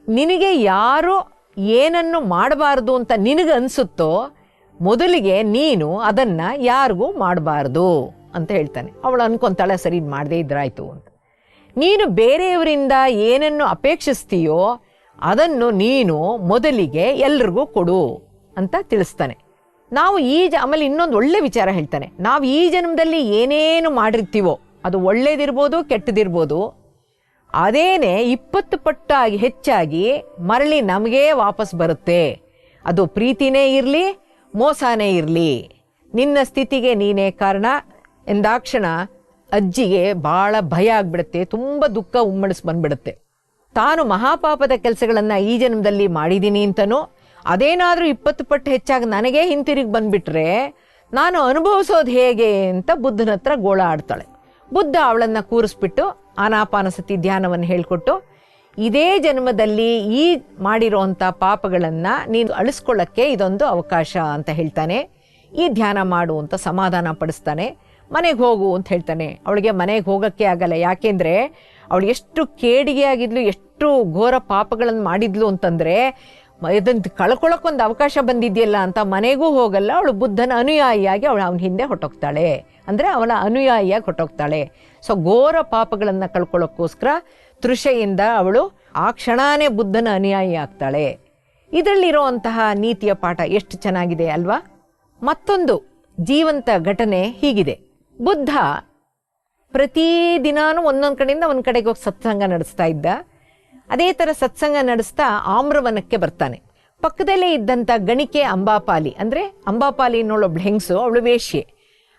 ನಿನಗೆ ಯಾರು ಏನನ್ನು ಮಾಡಬಾರ್ದು ಅಂತ ನಿನಗೆ ಅನಿಸುತ್ತೋ ಮೊದಲಿಗೆ ನೀನು ಅದನ್ನು ಯಾರಿಗೂ ಮಾಡಬಾರ್ದು ಅಂತ ಹೇಳ್ತಾನೆ. ಅವಳು ಅನ್ಕೊತಾಳೆ, ಸರಿ ಮಾಡದೇ ಇದ್ರಾಯ್ತು ಅಂತ. ನೀನು ಬೇರೆಯವರಿಂದ ಏನನ್ನು ಅಪೇಕ್ಷಿಸ್ತೀಯೋ ಅದನ್ನು ನೀನು ಮೊದಲಿಗೆ ಎಲ್ರಿಗೂ ಕೊಡು ಅಂತ ತಿಳಿಸ್ತಾನೆ. ನಾವು ಆಮೇಲೆ ಇನ್ನೊಂದು ಒಳ್ಳೆ ವಿಚಾರ ಹೇಳ್ತಾನೆ. ನಾವು ಈ ಜನ್ಮದಲ್ಲಿ ಏನೇನು ಮಾಡಿರ್ತೀವೋ ಅದು ಒಳ್ಳೇದಿರ್ಬೋದು, ಕೆಟ್ಟದಿರ್ಬೋದು, ಅದೇನೇ 20 ಪಟ್ಟಾಗಿ ಹೆಚ್ಚಾಗಿ ಮರಳಿ ನಮಗೇ ವಾಪಸ್ ಬರುತ್ತೆ. ಅದು ಪ್ರೀತಿನೇ ಇರಲಿ, ಮೋಸನೇ ಇರಲಿ, ನಿನ್ನ ಸ್ಥಿತಿಗೆ ನೀನೇ ಕಾರಣ ಎಂದಾಕ್ಷಣ ಅಜ್ಜಿಗೆ ಭಾಳ ಭಯ ಆಗ್ಬಿಡುತ್ತೆ. ತುಂಬ ದುಃಖ ಬಂದ್ಬಿಡುತ್ತೆ. ತಾನು ಮಹಾಪಾಪದ ಕೆಲಸಗಳನ್ನು ಈ ಜನ್ಮದಲ್ಲಿ ಮಾಡಿದ್ದೀನಿ ಅಂತನೋ, ಅದೇನಾದರೂ 20 ಪಟ್ಟು ಹೆಚ್ಚಾಗಿ ನನಗೇ ಹಿಂತಿರುಗಿ ಬಂದುಬಿಟ್ರೆ ನಾನು ಅನುಭವಿಸೋದು ಹೇಗೆ ಅಂತ ಬುದ್ಧನ ಹತ್ರ ಗೋಳ ಆಡ್ತಾಳೆ. ಬುದ್ಧ ಅವಳನ್ನು ಕೂರಿಸ್ಬಿಟ್ಟು ಆನಾಪಾನಸತಿ ಧ್ಯಾನವನ್ನು ಹೇಳಿಕೊಟ್ಟು, ಇದೇ ಜನ್ಮದಲ್ಲಿ ಈ ಮಾಡಿರೋವಂಥ ಪಾಪಗಳನ್ನು ನೀನು ಅಳಿಸ್ಕೊಳ್ಳೋಕ್ಕೆ ಇದೊಂದು ಅವಕಾಶ ಅಂತ ಹೇಳ್ತಾನೆ. ಈ ಧ್ಯಾನ ಮಾಡು ಅಂತ ಸಮಾಧಾನ ಪಡಿಸ್ತಾನೆ. ಮನೆಗೆ ಹೋಗು ಅಂತ ಹೇಳ್ತಾನೆ. ಅವಳಿಗೆ ಮನೆಗೆ ಹೋಗೋಕ್ಕೆ ಆಗಲ್ಲ. ಯಾಕೆಂದರೆ ಅವಳು ಎಷ್ಟು ಕೇಡಿಗೆ ಆಗಿದ್ಲು, ಎಷ್ಟು ಘೋರ ಪಾಪಗಳನ್ನು ಮಾಡಿದ್ಲು ಅಂತಂದರೆ ಇದನ್ನು ಕಳ್ಕೊಳ್ಳೋಕ್ಕೊಂದು ಅವಕಾಶ ಬಂದಿದೆಯಲ್ಲ ಅಂತ ಮನೆಗೂ ಹೋಗಲ್ಲ. ಅವಳು ಬುದ್ಧನ ಅನುಯಾಯಿಯಾಗಿ ಅವನ ಹಿಂದೆ ಹೊಟ್ಟೋಗ್ತಾಳೆ. ಅಂದರೆ ಅವನ ಅನುಯಾಯಿಯಾಗಿ ಹೊಟ್ಟೋಗ್ತಾಳೆ. ಸೊ ಘೋರ ಪಾಪಗಳನ್ನು ಕಳ್ಕೊಳ್ಳೋಕ್ಕೋಸ್ಕರ ತೃಷೆಯಿಂದ ಅವಳು ಆ ಕ್ಷಣನೇ ಬುದ್ಧನ ಅನುಯಾಯಿ ಆಗ್ತಾಳೆ. ಇದರಲ್ಲಿರುವಂತಹ ನೀತಿಯ ಪಾಠ ಎಷ್ಟು ಚೆನ್ನಾಗಿದೆ ಅಲ್ವಾ? ಮತ್ತೊಂದು ಜೀವಂತ ಘಟನೆ ಹೀಗಿದೆ. ಬುದ್ಧ ಪ್ರತಿದಿನಾನು ಒಂದೊಂದು ಕಡೆಯಿಂದ ಒಂದು ಕಡೆಗೆ ಹೋಗಿ ಸತ್ಸಂಗ ನಡೆಸ್ತಾ ಇದ್ದ. ಅದೇ ಥರ ಸತ್ಸಂಗ ನಡೆಸ್ತಾ ಆಮ್ರವನಕ್ಕೆ ಬರ್ತಾನೆ. ಪಕ್ಕದಲ್ಲೇ ಇದ್ದಂಥ ಗಣಿಕೆ ಅಂಬಾಪಾಲಿ, ಅಂದರೆ ಅಂಬಾಪಾಲಿ ಅನ್ನೋಳೊಬ್ಳು ಹೆಂಗಸು, ಅವಳು ವೇಶ್ಯೆ.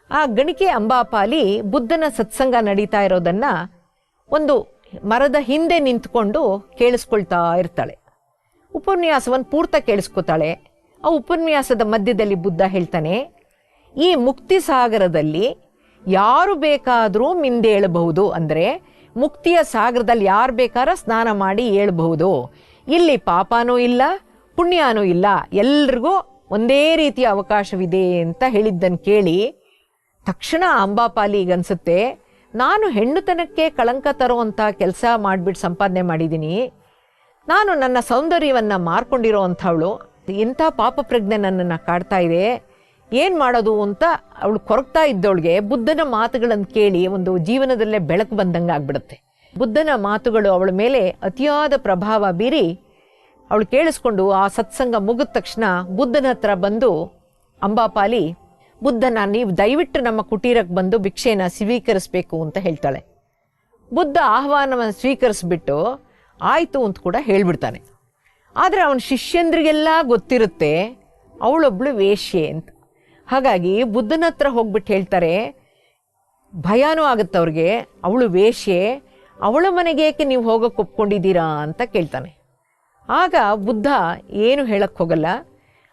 ಆ ಗಣಿಕೆ ಅಂಬಾಪಾಲಿ ಬುದ್ಧನ ಸತ್ಸಂಗ ನಡೀತಾ ಇರೋದನ್ನು ಒಂದು ಮರದ ಹಿಂದೆ ನಿಂತ್ಕೊಂಡು ಕೇಳಿಸ್ಕೊಳ್ತಾ ಇರ್ತಾಳೆ. ಉಪನ್ಯಾಸವನ್ನು ಪೂರ್ತಿ ಕೇಳಿಸ್ಕೊತಾಳೆ. ಆ ಉಪನ್ಯಾಸದ ಮಧ್ಯದಲ್ಲಿ ಬುದ್ಧ ಹೇಳ್ತಾನೆ, ಈ ಮುಕ್ತಿ ಸಾಗರದಲ್ಲಿ ಯಾರು ಬೇಕಾದರೂ ಮಿಂದೇಳಬಹುದು. ಅಂದರೆ ಮುಕ್ತಿಯ ಸಾಗರದಲ್ಲಿ ಯಾರು ಬೇಕಾದ್ರೂ ಸ್ನಾನ ಮಾಡಿ ಏಳಬಹುದು. ಇಲ್ಲಿ ಪಾಪನೂ ಇಲ್ಲ, ಪುಣ್ಯನೂ ಇಲ್ಲ, ಎಲ್ರಿಗೂ ಒಂದೇ ರೀತಿಯ ಅವಕಾಶವಿದೆ ಅಂತ ಹೇಳಿದ್ದನ್ನು ಕೇಳಿ ತಕ್ಷಣ ಅಂಬಾಪಾಲಿಗನ್ಸುತ್ತೆ, ನಾನು ಹೆಣ್ಣುತನಕ್ಕೆ ಕಳಂಕ ತರುವಂಥ ಕೆಲಸ ಮಾಡಿಬಿಟ್ಟು ಸಂಪಾದನೆ ಮಾಡಿದ್ದೀನಿ. ನಾನು ನನ್ನ ಸೌಂದರ್ಯವನ್ನು ಮಾರ್ಕೊಂಡಿರೋ ಅಂಥವಳು, ಎಂಥ ಪಾಪ ಪ್ರಜ್ಞೆ ನನ್ನನ್ನು ಕಾಡ್ತಾ ಇದೆ, ಏನು ಮಾಡೋದು ಅಂತ ಅವಳು ಕೊರಗ್ತಾ ಇದ್ದವಳಿಗೆ ಬುದ್ಧನ ಮಾತುಗಳನ್ನು ಕೇಳಿ ಒಂದು ಜೀವನದಲ್ಲೇ ಬೆಳಕು ಬಂದಂಗೆ ಆಗ್ಬಿಡುತ್ತೆ. ಬುದ್ಧನ ಮಾತುಗಳು ಅವಳ ಮೇಲೆ ಅತಿಯಾದ ಪ್ರಭಾವ ಬೀರಿ ಅವಳು ಕೇಳಿಸ್ಕೊಂಡು ಆ ಸತ್ಸಂಗ ಮುಗಿದ ತಕ್ಷಣ ಬುದ್ಧನ ಹತ್ರ ಬಂದು ಅಂಬಾಪಾಲಿ, ಬುದ್ಧನ ನೀವು ದಯವಿಟ್ಟು ನಮ್ಮ ಕುಟೀರಕ್ಕೆ ಬಂದು ಭಿಕ್ಷೆನ ಸ್ವೀಕರಿಸಬೇಕು ಅಂತ ಹೇಳ್ತಾಳೆ. ಬುದ್ಧ ಆಹ್ವಾನವನ್ನು ಸ್ವೀಕರಿಸ್ಬಿಟ್ಟು ಆಯಿತು ಅಂತ ಕೂಡ ಹೇಳ್ಬಿಡ್ತಾನೆ. ಆದರೆ ಅವನ ಶಿಷ್ಯಂದ್ರಿಗೆಲ್ಲ ಗೊತ್ತಿರುತ್ತೆ ಅವಳೊಬ್ಳು ವೇಶ್ಯೆ ಅಂತ. ಹಾಗಾಗಿ ಬುದ್ಧನ ಹತ್ರ ಹೋಗ್ಬಿಟ್ಟು ಹೇಳ್ತಾರೆ, ಭಯನೂ ಆಗುತ್ತೆ ಅವ್ರಿಗೆ, ಅವಳು ವೇಶ್ಯೆ, ಅವಳ ಮನೆಗೆ ಏಕೆ ನೀವು ಹೋಗೋಕ್ಕೆ ಒಪ್ಕೊಂಡಿದ್ದೀರಾ ಅಂತ ಕೇಳ್ತಾನೆ. ಆಗ ಬುದ್ಧ ಏನು ಹೇಳಕ್ಕೆ ಹೋಗಲ್ಲ,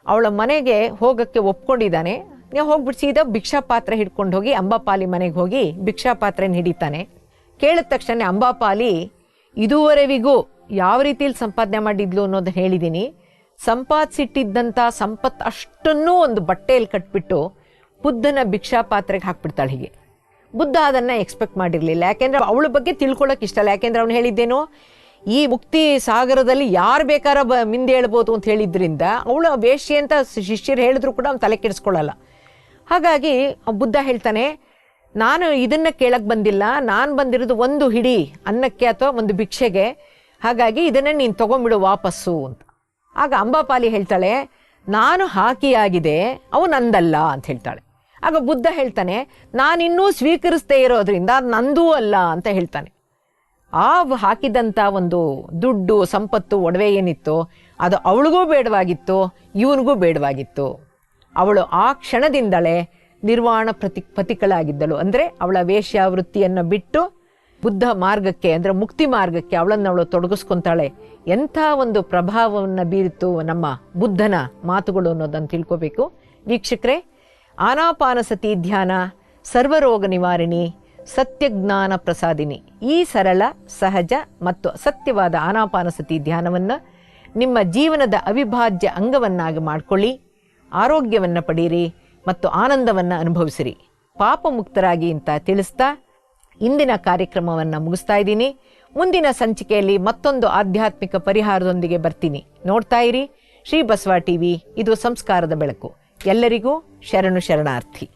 ಅವಳ ಮನೆಗೆ ಹೋಗೋಕ್ಕೆ ಒಪ್ಕೊಂಡಿದ್ದಾನೆ. ನೀವು ಹೋಗ್ಬಿಟ್ಟು ಸೀದಾ ಭಿಕ್ಷಾ ಪಾತ್ರೆ ಹಿಡ್ಕೊಂಡು ಹೋಗಿ ಅಂಬಾಪಾಲಿ ಮನೆಗೆ ಹೋಗಿ ಭಿಕ್ಷಾ ಪಾತ್ರೆನ ಹಿಡಿತಾನೆ. ಕೇಳಿದ ತಕ್ಷಣ ಅಂಬಾಪಾಲಿ ಇದುವರೆವಿಗೂ ಯಾವ ರೀತಿಯಲ್ಲಿ ಸಂಪಾದನೆ ಮಾಡಿದ್ಲು ಅನ್ನೋದನ್ನ ಹೇಳಿದ್ದೀನಿ. ಸಂಪಾದಿಸಿಟ್ಟಿದ್ದಂಥ ಸಂಪತ್ತು ಅಷ್ಟನ್ನೂ ಒಂದು ಬಟ್ಟೆಯಲ್ಲಿ ಕಟ್ಬಿಟ್ಟು ಬುದ್ಧನ ಭಿಕ್ಷಾ ಪಾತ್ರೆಗೆ ಹಾಕ್ಬಿಡ್ತಾಳೆ. ಹೀಗೆ ಬುದ್ಧ ಅದನ್ನು ಎಕ್ಸ್ಪೆಕ್ಟ್ ಮಾಡಿರಲಿಲ್ಲ. ಯಾಕೆಂದರೆ ಅವಳ ಬಗ್ಗೆ ತಿಳ್ಕೊಳ್ಳೋಕೆ ಇಷ್ಟ ಇಲ್ಲ. ಯಾಕೆಂದರೆ ಅವನು ಹೇಳಿದ್ದೇನು, ಈ ಮುಕ್ತಿ ಸಾಗರದಲ್ಲಿ ಯಾರು ಬೇಕಾರ ಮಿಂದೆ ಹೇಳ್ಬೋದು ಅಂತ ಹೇಳಿದ್ರಿಂದ ಅವಳು ವೇಶ್ಯೆ ಅಂತ ಶಿಷ್ಯರು ಹೇಳಿದ್ರು ಕೂಡ ಅವ್ನು ತಲೆ ಕೆಡಿಸ್ಕೊಳ್ಳಲ್ಲ. ಹಾಗಾಗಿ ಬುದ್ಧ ಹೇಳ್ತಾನೆ, ನಾನು ಇದನ್ನು ಕೇಳಕ್ಕೆ ಬಂದಿಲ್ಲ, ನಾನು ಬಂದಿರೋದು ಒಂದು ಹಿಡಿ ಅನ್ನಕ್ಕೆ ಅಥವಾ ಒಂದು ಭಿಕ್ಷೆಗೆ, ಹಾಗಾಗಿ ಇದನ್ನು ನೀನು ತೊಗೊಂಬಿಡು ವಾಪಸ್ಸು ಅಂತ. ಆಗ ಅಂಬಾಪಾಲಿ ಹೇಳ್ತಾಳೆ, ನಾನು ಹಾಕಿಯಾಗಿದೆ, ಅವನು ನಂದಲ್ಲ ಅಂತ ಹೇಳ್ತಾಳೆ. ಆಗ ಬುದ್ಧ ಹೇಳ್ತಾನೆ, ನಾನಿನ್ನೂ ಸ್ವೀಕರಿಸದೇ ಇರೋದ್ರಿಂದ ನಂದೂ ಅಲ್ಲ ಅಂತ ಹೇಳ್ತಾನೆ. ಆ ಹಾಕಿದಂಥ ಒಂದು ದುಡ್ಡು ಸಂಪತ್ತು ಒಡವೆ ಏನಿತ್ತು ಅದು ಅವಳಿಗೂ ಬೇಡವಾಗಿತ್ತು, ಇವನಿಗೂ ಬೇಡವಾಗಿತ್ತು. ಅವಳು ಆ ಕ್ಷಣದಿಂದಲೇ ನಿರ್ವಾಣ ಪತಿಗಳಾಗಿದ್ದಳು. ಅಂದರೆ ಅವಳ ವೇಶ್ಯಾವೃತ್ತಿಯನ್ನು ಬಿಟ್ಟು ಬುದ್ಧ ಮಾರ್ಗಕ್ಕೆ ಅಂದರೆ ಮುಕ್ತಿ ಮಾರ್ಗಕ್ಕೆ ಅವಳನ್ನು ತೊಡಗಿಸ್ಕೊತಾಳೆ. ಎಂಥ ಒಂದು ಪ್ರಭಾವವನ್ನು ಬೀರಿತು ನಮ್ಮ ಬುದ್ಧನ ಮಾತುಗಳು ಅನ್ನೋದನ್ನು ತಿಳ್ಕೋಬೇಕು. ವೀಕ್ಷಕರೇ, ಆನಾಪಾನಸತಿ ಧ್ಯಾನ ಸರ್ವರೋಗ ನಿವಾರಣಿ, ಸತ್ಯಜ್ಞಾನ ಪ್ರಸಾದಿನಿ. ಈ ಸರಳ, ಸಹಜ ಮತ್ತು ಸತ್ಯವಾದ ಆನಾಪಾನಸತಿ ಧ್ಯಾನವನ್ನು ನಿಮ್ಮ ಜೀವನದ ಅವಿಭಾಜ್ಯ ಅಂಗವನ್ನಾಗಿ ಮಾಡಿಕೊಳ್ಳಿ. ಆರೋಗ್ಯವನ್ನು ಪಡೀರಿ ಮತ್ತು ಆನಂದವನ್ನು ಅನುಭವಿಸಿರಿ. ಪಾಪ ಮುಕ್ತರಾಗಿ ಅಂತ ತಿಳಿಸ್ತಾ ಇಂದಿನ ಕಾರ್ಯಕ್ರಮವನ್ನು ಮುಗಿಸ್ತಾ ಇದ್ದೀನಿ. ಮುಂದಿನ ಸಂಚಿಕೆಯಲ್ಲಿ ಮತ್ತೊಂದು ಆಧ್ಯಾತ್ಮಿಕ ಪರಿಹಾರದೊಂದಿಗೆ ಬರ್ತೀನಿ. ನೋಡ್ತಾ ಇರಿ ಶ್ರೀ ಬಸವ ಟಿವಿ. ಇದು ಸಂಸ್ಕಾರದ ಬೆಳಕು. ಎಲ್ಲರಿಗೂ ಶರಣು ಶರಣಾರ್ಥಿ.